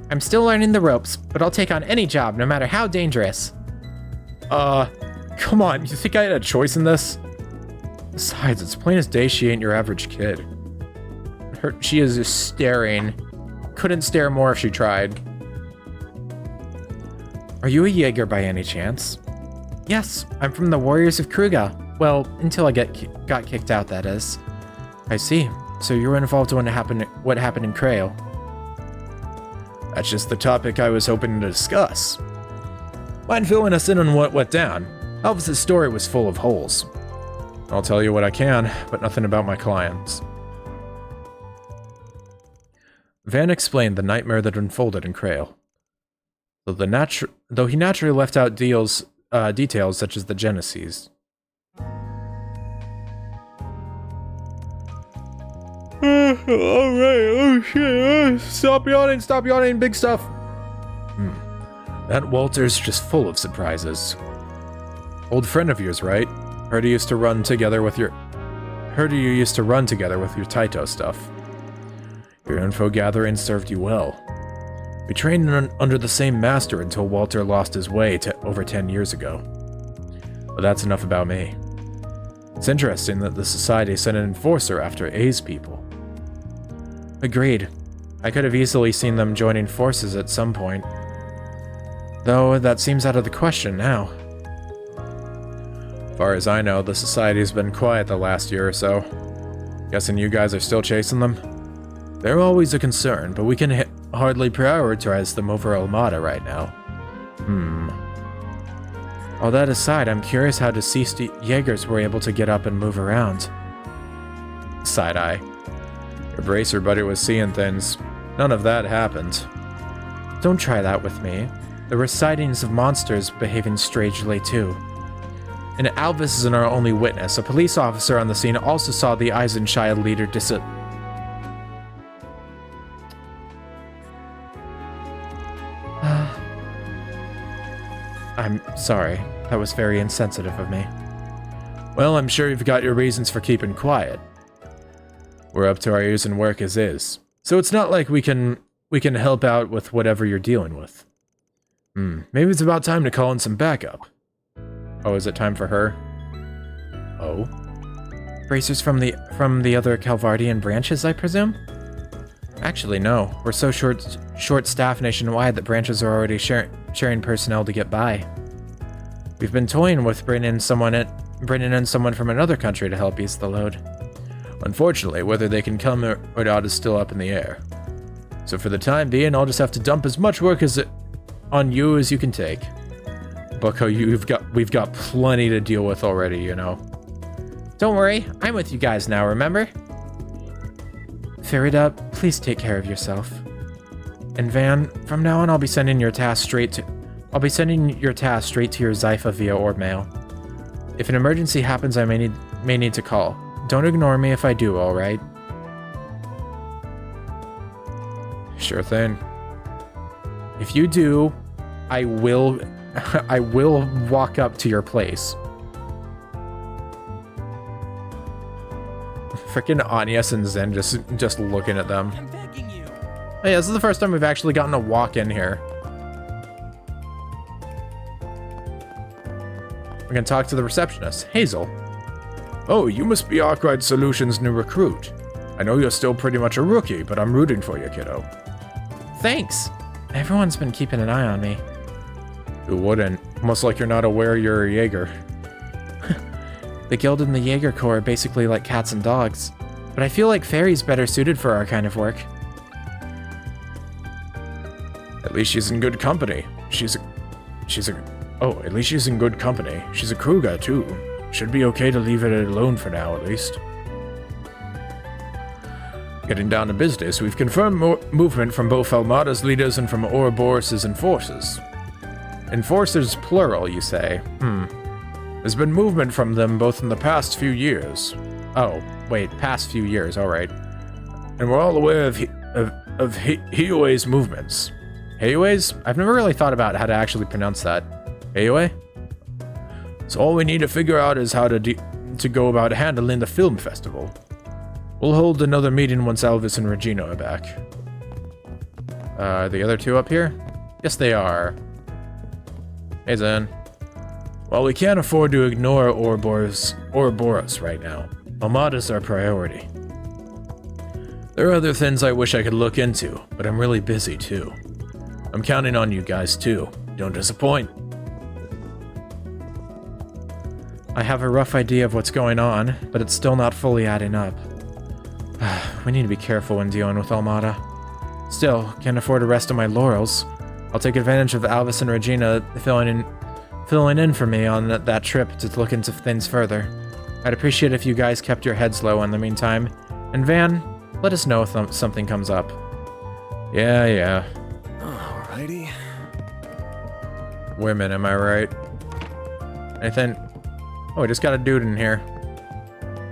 I'm still learning the ropes, but I'll take on any job, no matter how dangerous. Come on, you think I had a choice in this? Besides, it's plain as day she ain't your average kid. She is just staring. Couldn't stare more if she tried. Are you a Jaeger by any chance? Yes, I'm from the Warriors of Kruga. Well, until I got kicked out, that is. I see. So you were involved in what happened in Krail. That's just the topic I was hoping to discuss. Mind filling us in on what went down? Elvis' story was full of holes. I'll tell you what I can, but nothing about my clients. Van explained the nightmare that unfolded in Krail. Though he naturally left out details such as the genesis. Alright, oh shit, stop yawning, big stuff. That Walter's just full of surprises. Old friend of yours, right? Heard you used to run together with your Taito stuff. Your info gathering served you well. We trained under the same master until Walter lost his way over 10 years ago. But that's enough about me. It's interesting that the Society sent an enforcer after A's people. Agreed. I could have easily seen them joining forces at some point. Though that seems out of the question now. Far as I know, the Society's been quiet the last year or so. Guessing you guys are still chasing them? They're always a concern, but we can hardly prioritize them over Almada right now. All that aside, I'm curious how deceased Jaegers were able to get up and move around. Side-eye. Your bracer buddy was seeing things. None of that happened. Don't try that with me. There were sightings of monsters behaving strangely too. And Alvis isn't our only witness. A police officer on the scene also saw the Eisenshire leader I'm sorry. That was very insensitive of me. Well, I'm sure you've got your reasons for keeping quiet. We're up to our ears in work as is. So it's not like we can help out with whatever you're dealing with. Maybe it's about time to call in some backup. Oh, is it time for her? Oh? Bracers from the other Calvardian branches, I presume? Actually, no. We're so short-staffed nationwide that branches are already sharing personnel to get by. We've been toying with bringing in someone from another country to help ease the load. Unfortunately, whether they can come or not is still up in the air. So for the time being, I'll just have to dump as much work on you as you can take. Bucko, we've got plenty to deal with already, you know. Don't worry, I'm with you guys now, remember? Farida, please take care of yourself. And Van, from now on I'll be sending your task straight to your Zypha via orb mail. If an emergency happens, I may need to call. Don't ignore me if I do, alright? Sure thing. If you do, I will walk up to your place. Frickin' Anyas and Zen just looking at them. I'm begging you. Oh yeah, this is the first time we've actually gotten a walk in here. We're gonna talk to the receptionist, Hazel. Oh, you must be Arkwright Solutions' new recruit. I know you're still pretty much a rookie, but I'm rooting for you, kiddo. Thanks. Everyone's been keeping an eye on me. Who wouldn't? Almost like you're not aware you're a Jaeger. The Guild and the Jaeger Corps are basically like cats and dogs, but I feel like Fairy's better suited for our kind of work. At least she's in good company. At least she's in good company. She's a Kruga, too. Should be okay to leave it alone for now, at least. Getting down to business, we've confirmed movement from both Almada's leaders and from Ouroboros' enforcers. Enforcers plural, you say? There's been movement from them both in the past few years. Oh, wait, past few years, alright. And we're all aware of Hiyue's movements. Hiyue's? I've never really thought about how to actually pronounce that. Hiyue? So all we need to figure out is how to go about handling the film festival. We'll hold another meeting once Alvis and Regina are back. Are the other two up here? Yes, they are. Hey, Zen. While we can't afford to ignore Ouroboros right now, Almada's our priority. There are other things I wish I could look into, but I'm really busy too. I'm counting on you guys too. Don't disappoint. I have a rough idea of what's going on, but it's still not fully adding up. We need to be careful when dealing with Almada. Still, can't afford to rest on my laurels. I'll take advantage of Alvis and Regina filling in for me on that trip to look into things further. I'd appreciate if you guys kept your heads low in the meantime. And Van, let us know if something comes up. Yeah. Alrighty. Women, am I right? Anything? Oh, we just got a dude in here.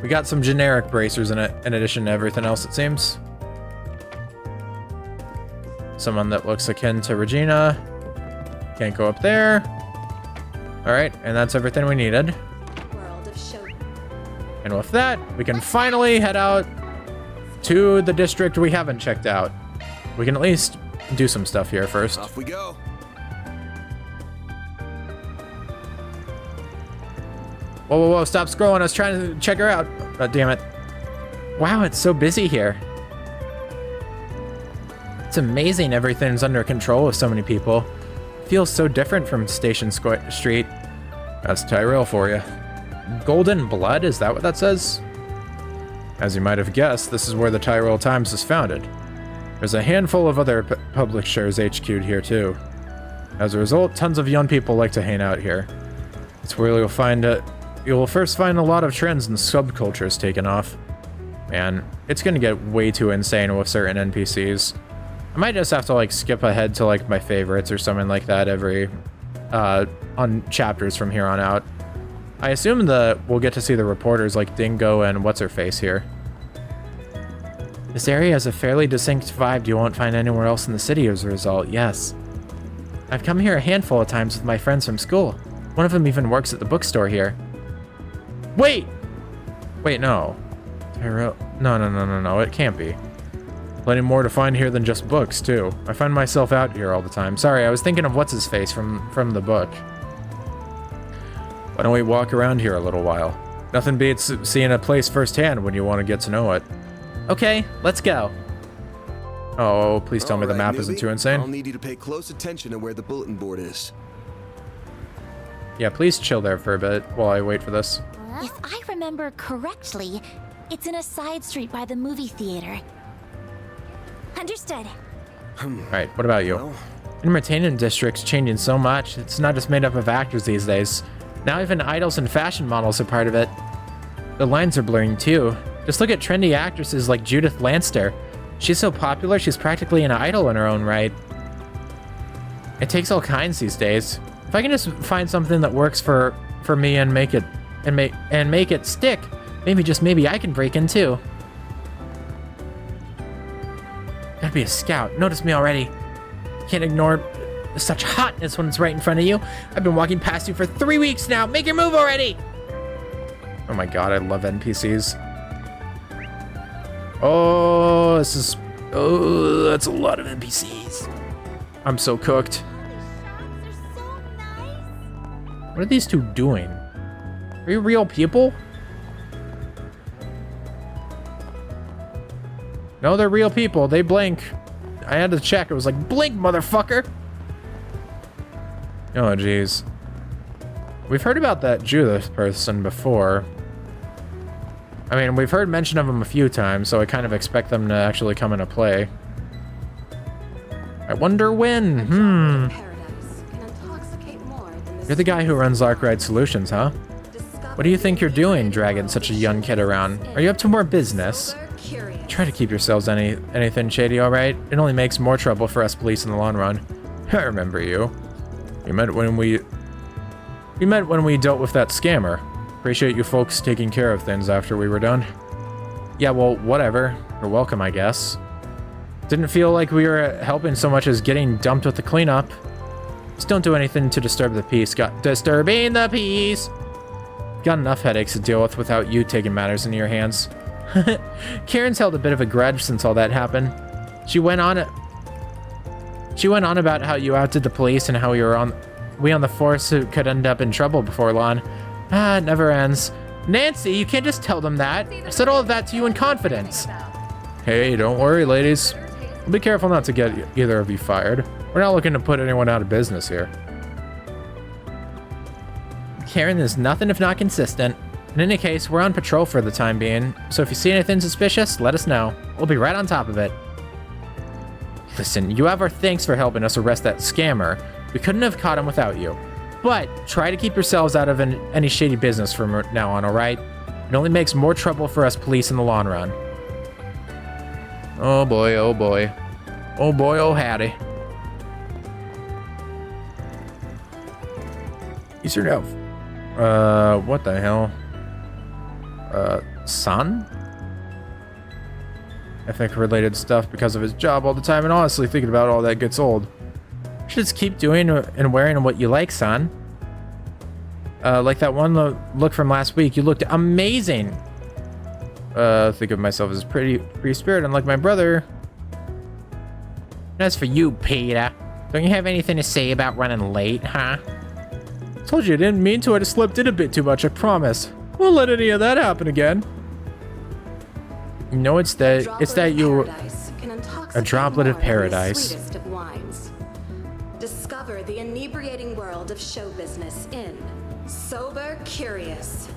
We got some generic bracers in it, in addition to everything else, it seems. Someone that looks akin to Regina. Can't go up there. Alright, and that's everything we needed. And with that, we can finally head out to the district we haven't checked out. We can at least do some stuff here first. Off we go. Whoa, stop scrolling. I was trying to check her out. Oh, damn it. Wow, it's so busy here. It's amazing everything's under control with so many people. Feels so different from Station Street. That's Tyrell for you. Golden Blood? Is that what that says? As you might have guessed, this is where the Tyrell Times was founded. There's a handful of other publishers HQ'd here too. As a result, tons of young people like to hang out here. It's where you'll first find a lot of trends and subcultures taken off. Man, it's gonna get way too insane with certain NPCs. I might just have to like skip ahead to like my favorites or something like that every on chapters from here on out. I assume that we'll get to see the reporters like Dingo and What's-Her-Face here. This area has a fairly distinct vibe you won't find anywhere else in the city as a result, yes. I've come here a handful of times with my friends from school. One of them even works at the bookstore here. Wait, no. No, it can't be. Plenty more to find here than just books, too. I find myself out here all the time. Sorry, I was thinking of What's-His-Face from the book. Why don't we walk around here a little while? Nothing beats seeing a place firsthand when you want to get to know it. Okay, let's go. Oh, please tell me the map isn't too insane. I'll need you to pay close attention to where the bulletin board is. Yeah, please chill there for a bit while I wait for this. If I remember correctly, it's in a side street by the movie theater. Understood. Right, what about you? Entertainment district's changing so much. It's not just made up of actors these days. Now even idols and fashion models are part of it. The lines are blurring too. Just look at trendy actresses like Judith Lanster. She's so popular, she's practically an idol in her own right. It takes all kinds these days. If I can just find something that works for me and make it stick, maybe I can break in too. Gotta be a scout. Notice me already. Can't ignore such hotness when it's right in front of you. I've been walking past you for 3 weeks now. Make your move already. Oh my god, I love NPCs. Oh, that's a lot of NPCs. I'm so cooked. What are these two doing? Are you real people? No, they're real people. They blink. I had to check. It was like, blink, motherfucker. Oh, jeez. We've heard about that Judith person before. I mean, we've heard mention of them a few times, so I kind of expect them to actually come into play. I wonder when. You're the guy who runs Arkwright Solutions, huh? What do you think you're doing, dragging such a young kid around? Are you up to more business? Try to keep yourselves anything shady, all right? It only makes more trouble for us police in the long run. I remember you. You met when we dealt with that scammer. Appreciate you folks taking care of things after we were done. Yeah, well, whatever. You're welcome, I guess. Didn't feel like we were helping so much as getting dumped with the cleanup. Just don't do anything to disturb the peace. Disturbing the peace! Got enough headaches to deal with without you taking matters into your hands. Karen's held a bit of a grudge since all that happened. She went on about how you outdid the police and how we on the force who could end up in trouble before long. It never ends. Nancy, you can't just tell them that. I said all of that to you in confidence. Hey, don't worry, ladies. Be careful not to get either of you fired. We're not looking to put anyone out of business here. Karen is nothing if not consistent. In any case, we're on patrol for the time being, so if you see anything suspicious, let us know. We'll be right on top of it. Listen, you have our thanks for helping us arrest that scammer. We couldn't have caught him without you. But try to keep yourselves out of any shady business from now on, alright? It only makes more trouble for us police in the long run. Oh boy, oh boy. Oh boy, oh howdy. Eastern Elf. What the hell? Son? Ethic-related stuff because of his job all the time, and honestly, thinking about all that gets old. You should just keep doing and wearing what you like, son. Like that one look from last week, you looked amazing. Think of myself as pretty spirit, unlike my brother. And as for you, Peter, don't you have anything to say about running late, huh? Told you I didn't mean to, I just slipped in a bit too much, I promise. Won't let any of that happen again. No, it's that you... A droplet of paradise. Sweetest of wines. Discover the inebriating world of show business in Sober Curious.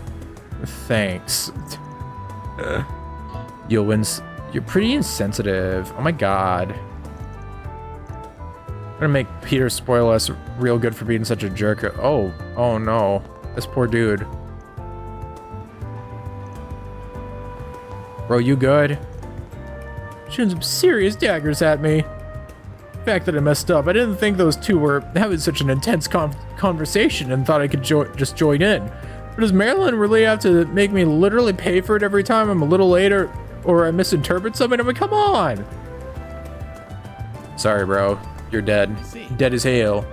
Thanks. You'll You're pretty insensitive. Oh my god. I'm gonna make Peter spoil us real good for being such a jerk. Oh no. This poor dude. Bro, you good? Shooting some serious daggers at me. The fact that I messed up, I didn't think those two were having such an intense conversation and thought I could just join in. But does Marilyn really have to make me literally pay for it every time I'm a little late or I misinterpret something? I mean, come on! Sorry, bro. You're dead. Dead as hell.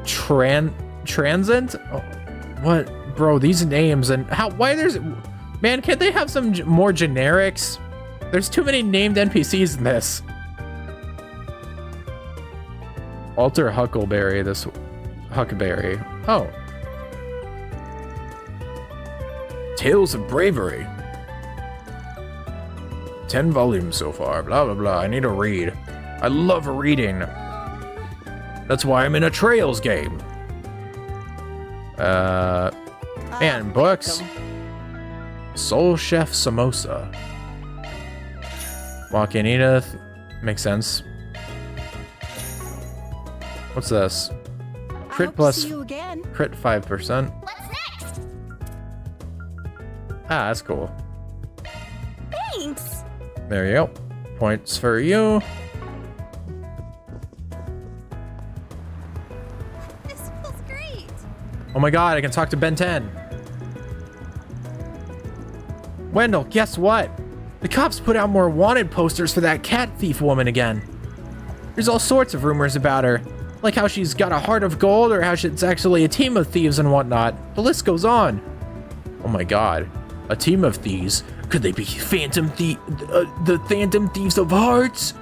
Transient? Oh, what? Bro, these names and how... Why there's... Man, can't they have some more generics? There's too many named NPCs in this. Alter Huckleberry, this... Huckleberry. Oh. Tales of Bravery. 10 volumes so far, blah blah blah. I need to read. I love reading. That's why I'm in a Trails game. Man, books. Soul Chef Samosa. Walk-in Edith. Makes sense. What's this? Crit plus... Crit 5%. What's next? Ah, that's cool. Thanks. There you go. Points for you. This feels great. Oh my god, I can talk to Ben 10. Wendell, guess what? The cops put out more wanted posters for that cat thief woman again. There's all sorts of rumors about her. Like how she's got a heart of gold or how she's actually a team of thieves and whatnot. The list goes on. Oh my god. A team of thieves? Could they be the Phantom Thieves of Hearts?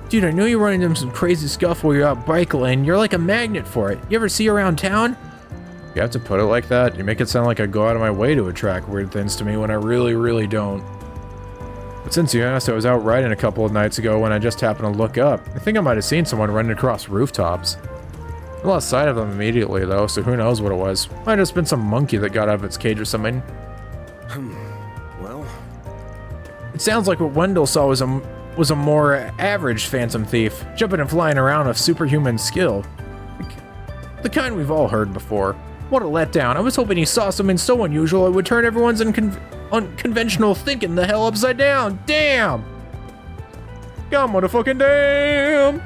Dude, I know you're running into some crazy scuff while you're out bike lane. You're like a magnet for it. You ever see around town? You have to put it like that? You make it sound like I go out of my way to attract weird things to me when I really, really don't. But since you asked, I was out riding a couple of nights ago when I just happened to look up. I think I might have seen someone running across rooftops. I lost sight of them immediately though, so who knows what it was. Might have just been some monkey that got out of its cage or something. Well... It sounds like what Wendell saw was a more average Phantom Thief, jumping and flying around with superhuman skill. The kind we've all heard before. What a letdown. I was hoping he saw something so unusual it would turn everyone's unconventional thinking the hell upside down. Damn! God motherfucking damn!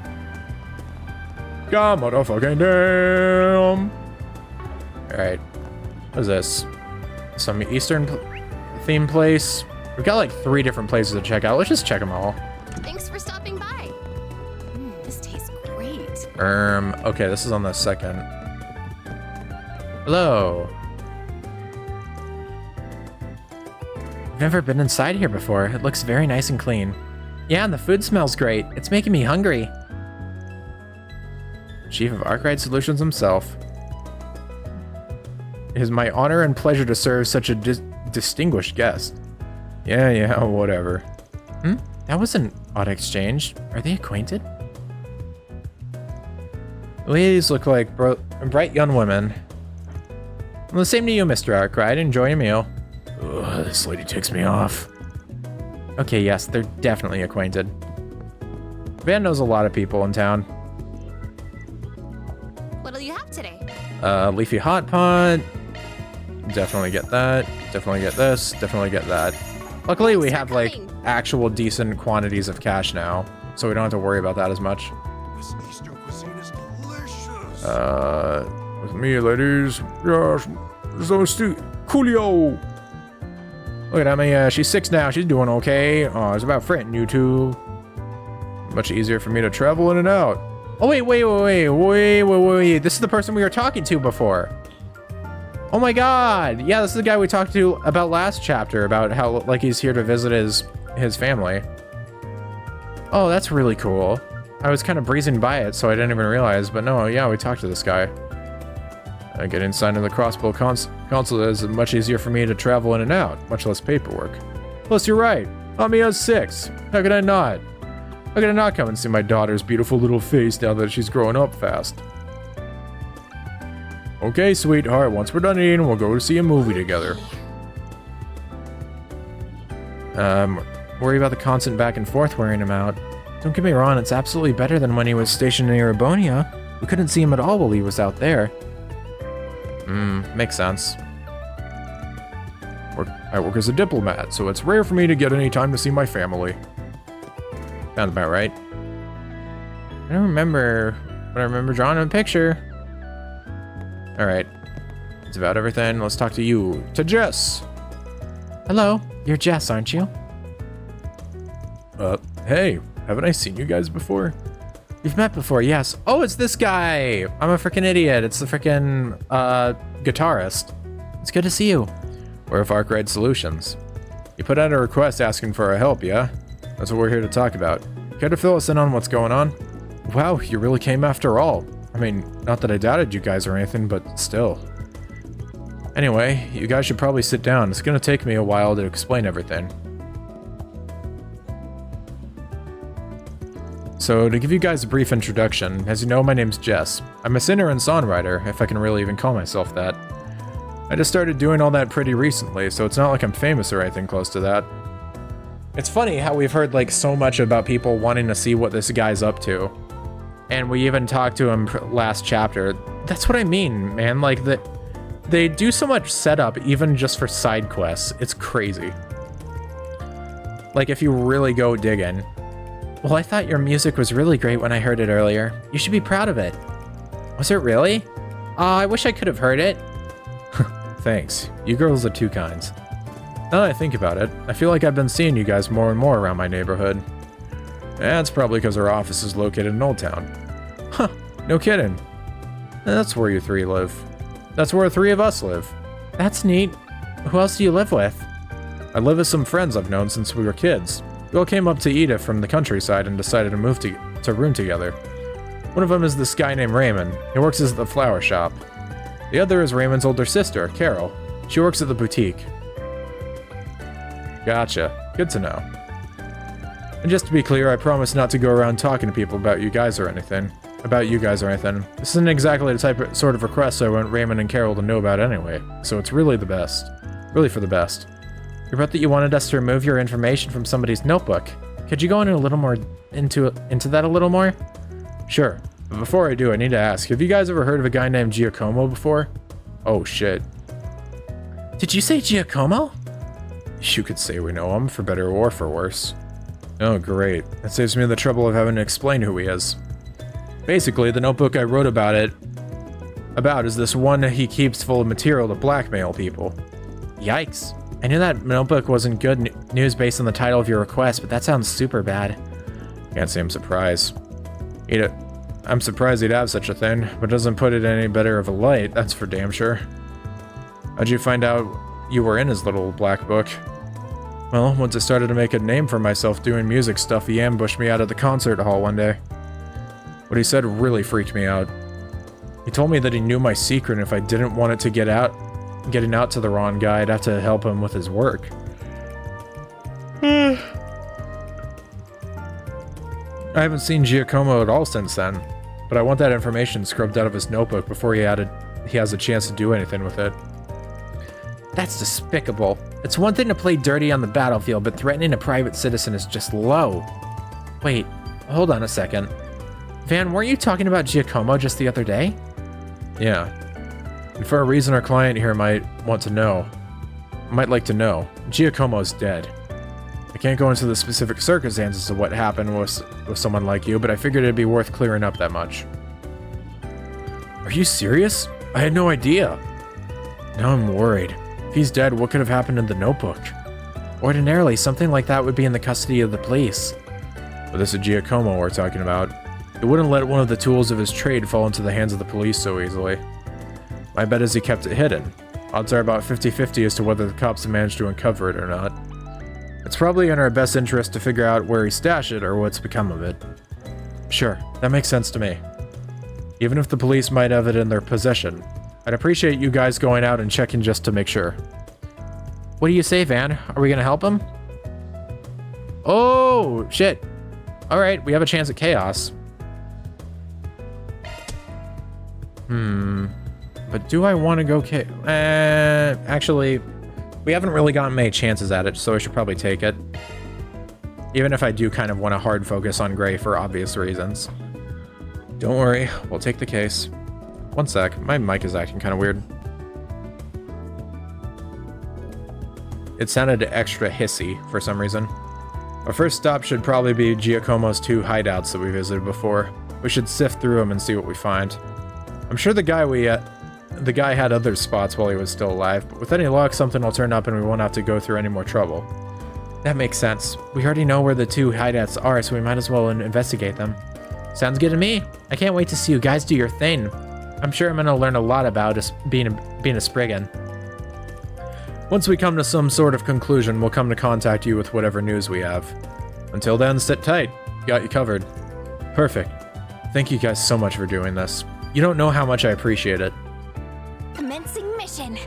God motherfucking damn! Alright. What is this? Some Eastern theme place? We've got like 3 different places to check out. Let's just check them all. Thanks for stopping by. This tastes great. Okay, this is on the second. Hello. I've never been inside here before. It looks very nice and clean. Yeah, and the food smells great. It's making me hungry. Chief of Arkwright Solutions himself. It is my honor and pleasure to serve such a distinguished guest. Yeah, whatever. That was an odd exchange. Are they acquainted? The ladies look like bright young women. Well, the same to you, Mr. Arkwright. Enjoy your meal. Ugh, this lady ticks me off. Okay, yes, they're definitely acquainted. Van knows a lot of people in town. What'll you have today? Leafy hot pot. Definitely get that. Definitely get this. Definitely get that. Luckily, we have like actual decent quantities of cash now, so we don't have to worry about that as much. This Eastern cuisine is delicious. With me, ladies. Yes, so Coolio. Look at Emma, she's 6 now. She's doing okay. Oh, it's about fretting you two. Much easier for me to travel in and out. Oh, wait. This is the person we were talking to before. Oh my god. Yeah, this is the guy we talked to about last chapter, about how like he's here to visit his family. Oh, that's really cool. I was kind of breezing by it, so I didn't even realize, but no, yeah, we talked to this guy. Getting inside of the crossbow consulate is much easier for me to travel in and out, much less paperwork. Plus, you're right. Amiya's 6. How could I not? How could I not come and see my daughter's beautiful little face now that she's growing up fast? Okay, sweetheart, once we're done eating, we'll go to see a movie together. Worry about the constant back and forth wearing him out. Don't get me wrong, it's absolutely better than when he was stationed near Abonia. We couldn't see him at all while he was out there. Makes sense. I work as a diplomat, so it's rare for me to get any time to see my family. Sounds about right. I don't remember, but I remember drawing a picture. Alright. That's about everything. Let's talk to you. To Jess! Hello. You're Jess, aren't you? Hey. Haven't I seen you guys before? We've met before, yes. Oh, it's this guy! I'm a freaking idiot. It's the freaking, guitarist. It's good to see you. We're of Arkwright Solutions. You put out a request asking for our help, yeah? That's what we're here to talk about. Care to fill us in on what's going on? Wow, you really came after all. I mean, not that I doubted you guys or anything, but still. Anyway, you guys should probably sit down. It's gonna take me a while to explain everything. So, to give you guys a brief introduction, as you know, my name's Jess. I'm a singer and songwriter, if I can really even call myself that. I just started doing all that pretty recently, so it's not like I'm famous or anything close to that. It's funny how we've heard like so much about people wanting to see what this guy's up to. And we even talked to him last chapter. That's what I mean, man. Like, they do so much setup even just for side quests. It's crazy. Like, if you really go digging. Well, I thought your music was really great when I heard it earlier. You should be proud of it. Was it really? I wish I could have heard it. Thanks. You girls are two kinds. Now that I think about it, I feel like I've been seeing you guys more and more around my neighborhood. That's probably because our office is located in Old Town. Huh, no kidding. That's where you three live. That's where three of us live. That's neat. Who else do you live with? I live with some friends I've known since we were kids. We all came up to Edith from the countryside and decided to move to room together. One of them is this guy named Raymond. He works at the flower shop. The other is Raymond's older sister, Carol. She works at the boutique. Gotcha. Good to know. And just to be clear, I promise not to go around talking to people about you guys or anything. This isn't exactly the sort of request I want Raymond and Carol to know about anyway, so it's really the best. Really for the best. You wrote that you wanted us to remove your information from somebody's notebook. Could you go into a little more into that a little more? Sure. But before I do, I need to ask, have you guys ever heard of a guy named Giacomo before? Oh shit. Did you say Giacomo? You could say we know him, for better or for worse. Oh great. That saves me the trouble of having to explain who he is. Basically, the notebook I wrote about is this one he keeps full of material to blackmail people. Yikes. I knew that notebook wasn't good news based on the title of your request, but that sounds super bad. Can't say I'm surprised. I'm surprised he'd have such a thing, but doesn't put it in any better of a light, that's for damn sure. How'd you find out you were in his little black book? Well, once I started to make a name for myself doing music stuff, he ambushed me out of the concert hall one day. What he said really freaked me out. He told me that he knew my secret, and if I didn't want it to getting out to the wrong guy, I'd have to help him with his work. I haven't seen Giacomo at all since then, but I want that information scrubbed out of his notebook before he has a chance to do anything with it. That's despicable. It's one thing to play dirty on the battlefield, but threatening a private citizen is just low. Wait, hold on a second. Van, weren't you talking about Giacomo just the other day? Yeah. And for a reason our client here might like to know, Giacomo's dead. I can't go into the specific circumstances of what happened with someone like you, but I figured it'd be worth clearing up that much. Are you serious? I had no idea. Now I'm worried. If he's dead, what could have happened in the notebook? Ordinarily, something like that would be in the custody of the police. But this is Giacomo we're talking about. He wouldn't let one of the tools of his trade fall into the hands of the police so easily. My bet is he kept it hidden. Odds are about 50-50 as to whether the cops have managed to uncover it or not. It's probably in our best interest to figure out where he stashed it or what's become of it. Sure, that makes sense to me. Even if the police might have it in their possession, I'd appreciate you guys going out and checking just to make sure. What do you say, Van? Are we gonna help him? Oh, shit. Alright, we have a chance at chaos. But do I want to go actually, We haven't really gotten many chances at it, so I should probably take it. Even if I do kind of want to hard focus on Gray for obvious reasons. Don't worry, we'll take the case. One sec, my mic is acting kind of weird. It sounded extra hissy for some reason. Our first stop should probably be Giacomo's 2 hideouts that we visited before. We should sift through them and see what we find. I'm sure the guy had other spots while he was still alive, but with any luck, something will turn up and we won't have to go through any more trouble. That makes sense. We already know where the 2 hideouts are, so we might as well investigate them. Sounds good to me. I can't wait to see you guys do your thing. I'm sure I'm gonna learn a lot about being a Spriggan. Once we come to some sort of conclusion, we'll come to contact you with whatever news we have. Until then, sit tight. Got you covered. Perfect. Thank you guys so much for doing this. You don't know how much I appreciate it. Commencing mission.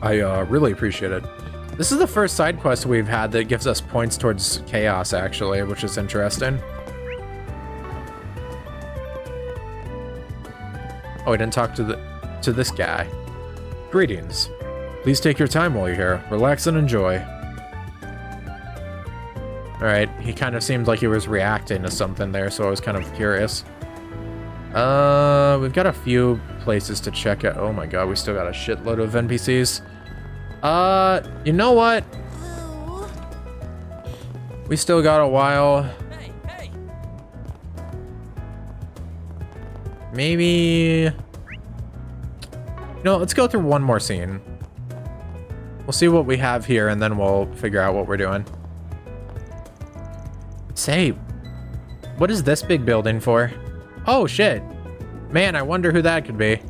I really appreciate it. This is the first side quest we've had that gives us points towards chaos, actually, which is interesting. Oh, I didn't talk to this guy. Greetings. Please take your time while you're here. Relax and enjoy. Alright, he kind of seemed like he was reacting to something there, so I was kind of curious. We've got a few places to check out. Oh my god, we still got a shitload of NPCs. You know what? We still got a while. Maybe... No, let's go through one more scene. We'll see what we have here, and then we'll figure out what we're doing. Say, what is this big building for? Oh, shit. Man, I wonder who that could be.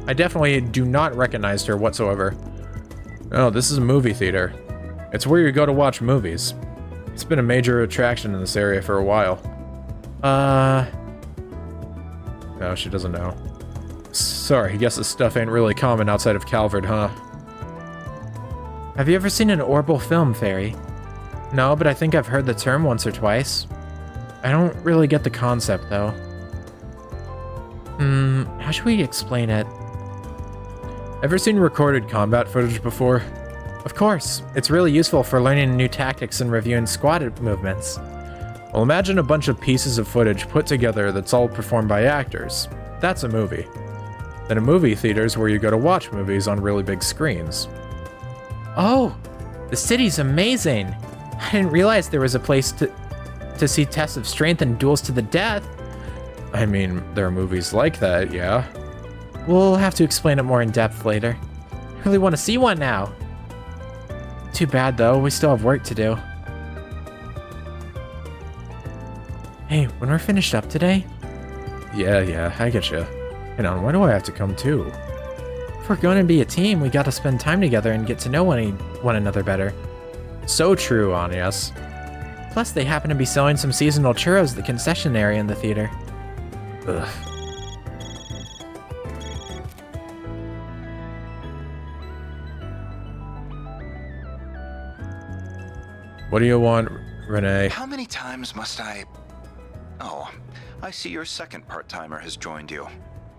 I definitely do not recognize her whatsoever. Oh, this is a movie theater. It's where you go to watch movies. It's been a major attraction in this area for a while. No, she doesn't know. Sorry, I guess this stuff ain't really common outside of Calvard, huh? Have you ever seen an Orbital film, Fairy? No, but I think I've heard the term once or twice. I don't really get the concept, though. How should we explain it? Ever seen recorded combat footage before? Of course. It's really useful for learning new tactics and reviewing squad movements. Well, imagine a bunch of pieces of footage put together that's all performed by actors. That's a movie. Then a movie theater is where you go to watch movies on really big screens. Oh, the city's amazing. I didn't realize there was a place to see tests of strength and duels to the death. I mean, there are movies like that, yeah. We'll have to explain it more in depth later. I really want to see one now. Too bad, though. We still have work to do. Hey, when we're finished up today? Yeah, I get you. Hang on, why do I have to come too? If we're going to be a team, we gotta spend time together and get to know one another better. So true, Agnes. Plus, they happen to be selling some seasonal churros at the concession area in the theater. Ugh. What do you want, Renee? How many times must I... Oh, I see your second part-timer has joined you.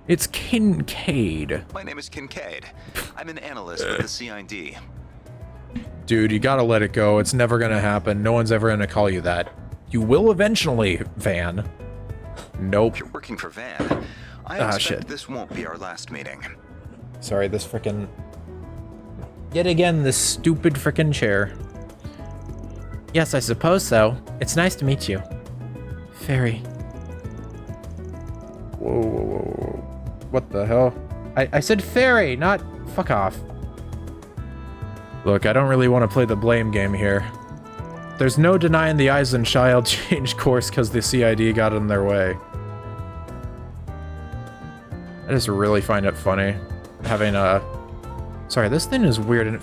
It's Kincaid. My name is Kincaid. I'm an analyst with the CID. Dude, you gotta let it go. It's never gonna happen. No one's ever gonna call you that. You will eventually, Van. Nope. You're working for Van. I expect this won't be our last meeting. Sorry, this frickin'... Yet again, this stupid frickin' chair. Yes, I suppose so. It's nice to meet you. Fairy. Whoa. What the hell? I said fairy, not fuck off. Look, I don't really want to play the blame game here. There's no denying the Eisenchild changed course because the CID got in their way. I just really find it funny having a... Sorry, this thing is weird and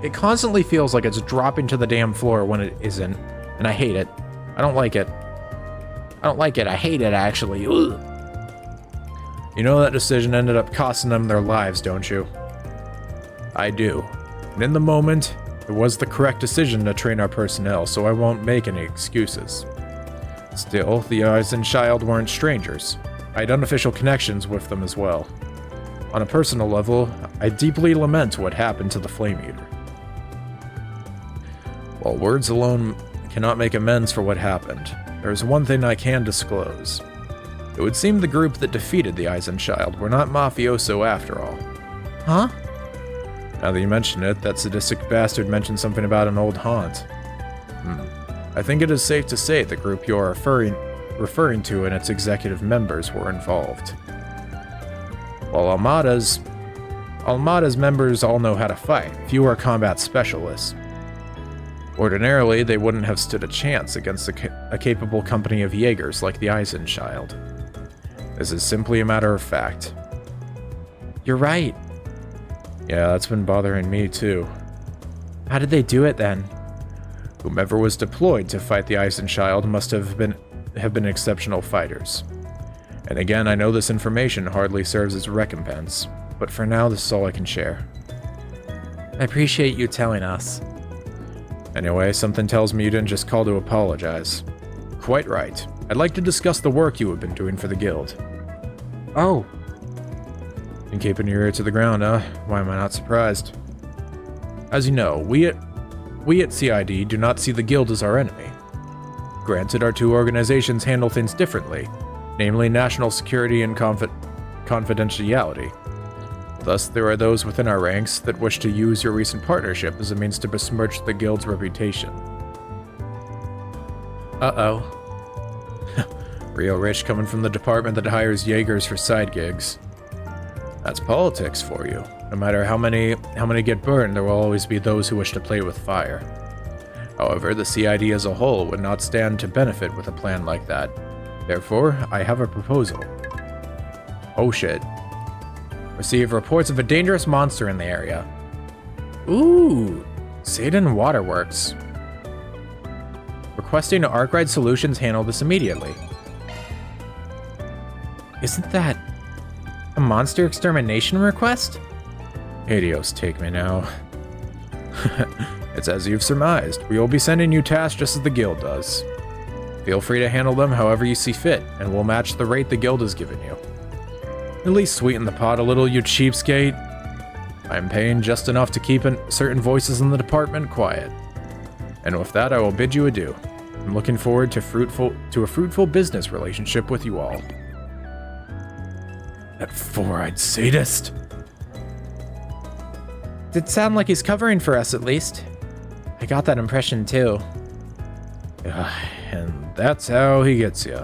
it constantly feels like it's dropping to the damn floor when it isn't. And I hate it. I don't like it. I hate it, actually. Ugh. You know that decision ended up costing them their lives, don't you? I do. And in the moment, it was the correct decision to train our personnel, so I won't make any excuses. Still, the Eisenchild weren't strangers. I had unofficial connections with them as well. On a personal level, I deeply lament what happened to the Flame Eater. While words alone cannot make amends for what happened, there is one thing I can disclose. It would seem the group that defeated the Eisenchild were not mafioso after all. Huh? Now that you mention it, that sadistic bastard mentioned something about an old haunt. I think it is safe to say the group you are referring to and its executive members were involved. While Almada's members all know how to fight, few are combat specialists. Ordinarily, they wouldn't have stood a chance against a capable company of Jaegers like the Eisenchild. This is simply a matter of fact. You're right. Yeah, that's been bothering me too. How did they do it then? Whomever was deployed to fight the Eisenchild must have been exceptional fighters. And again, I know this information hardly serves as recompense, but for now this is all I can share. I appreciate you telling us. Anyway, something tells me you didn't just call to apologize. Quite right. I'd like to discuss the work you have been doing for the guild. Oh. Been keeping your ear to the ground, huh? Why am I not surprised? As you know, we at CID do not see the guild as our enemy. Granted, our two organizations handle things differently, namely national security and confidentiality. Thus, there are those within our ranks that wish to use your recent partnership as a means to besmirch the guild's reputation. Uh-oh. Real rich coming from the department that hires Jaegers for side gigs. That's politics for you. No matter how many get burned, there will always be those who wish to play with fire. However, the CID as a whole would not stand to benefit with a plan like that. Therefore, I have a proposal. Oh shit. Receive reports of a dangerous monster in the area. Ooh, Satan Waterworks. Requesting Arkwright Solutions handle this immediately. Isn't that a monster extermination request? Adios, take me now. It's as you've surmised. We will be sending you tasks just as the guild does. Feel free to handle them however you see fit, and we'll match the rate the guild has given you. At least sweeten the pot a little, you cheapskate. I'm paying just enough to keep certain voices in the department quiet. And with that, I will bid you adieu. I'm looking forward to a fruitful business relationship with you all. That four-eyed sadist. Did sound like he's covering for us, at least. I got that impression, too. And that's how he gets you.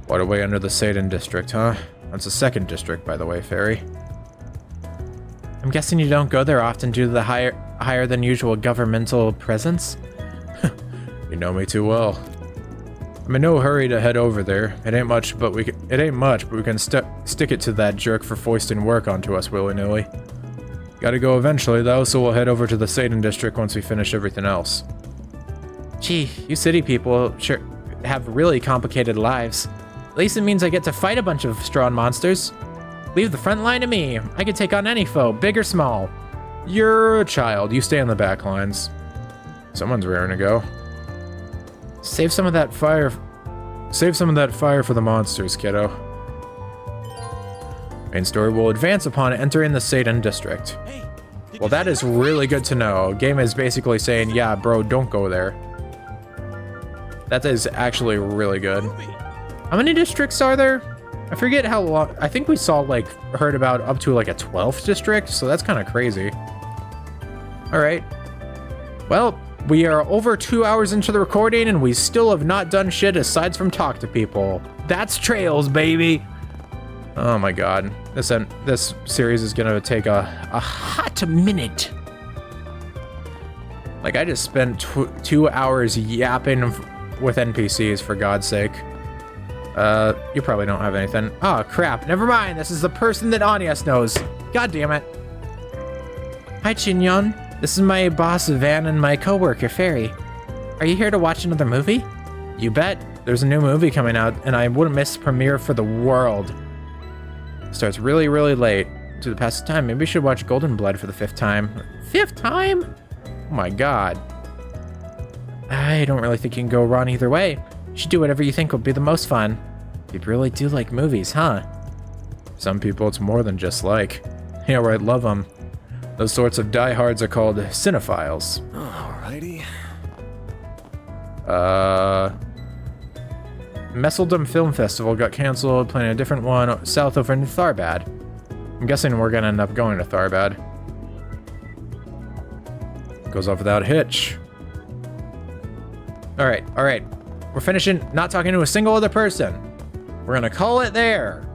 Waterway under the Satan district, huh? That's the second district, by the way, Fairy. I'm guessing you don't go there often due to the higher than usual governmental presence? You know me too well. I'm in no hurry to head over there. It ain't much, but we can stick it to that jerk for foisting work onto us willy-nilly. Gotta go eventually, though, so we'll head over to the Satan district once we finish everything else. Gee, you city people sure have really complicated lives. At least it means I get to fight a bunch of strong monsters. Leave the front line to me. I can take on any foe, big or small. You're a child. You stay on the back lines. Someone's raring to go. Save some of that fire for the monsters, kiddo. Main story will advance upon entering the Satan district. Well, that is really good to know. Game is basically saying, yeah, bro, don't go there. That is actually really good. How many districts are there? I forget how long. I think we heard about up to like a 12th district, so that's kind of crazy. All right. Well, we are over 2 hours into the recording, and we still have not done shit aside from talk to people. That's Trails, baby. Oh my god. This series is gonna take a hot minute. Like, I just spent 2 hours yapping with NPCs, for God's sake. You probably don't have anything. Oh, crap. Never mind. This is the person that Anias knows. God damn it. Hi, Chinyon. This is my boss, Van, and my coworker, Fairy. Are you here to watch another movie? You bet. There's a new movie coming out, and I wouldn't miss premiere for the world. Starts really, really late. To the past time, maybe we should watch Golden Blood for the 5th time. 5th time? Oh my god. I don't really think you can go wrong either way. You should do whatever you think will be the most fun. You really do like movies, huh? Some people, it's more than just like. Yeah, right, love them. Those sorts of diehards are called cinephiles. Alrighty. Messeldom Film Festival got canceled, planning a different one south over in Tharbad. I'm guessing we're gonna end up going to Tharbad. Goes off without a hitch. Alright. We're finishing, not talking to a single other person. We're gonna call it there.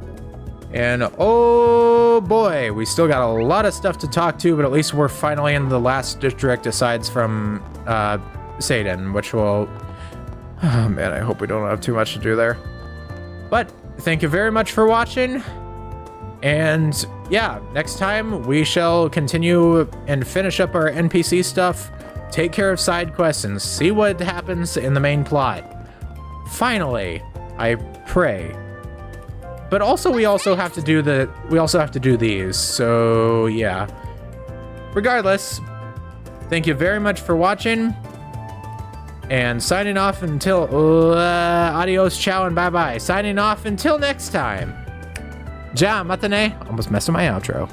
And oh boy, we still got a lot of stuff to talk to, but at least we're finally in the last district aside from Satan, which will... Oh man, I hope we don't have too much to do there. But thank you very much for watching. And yeah, next time we shall continue and finish up our NPC stuff, take care of side quests, and see what happens in the main plot. Finally, I pray. But also we also have to do these. So yeah. Regardless, thank you very much for watching. And signing off until adios, ciao, and bye-bye. Signing off until next time. Ja matane. Almost messed up my outro.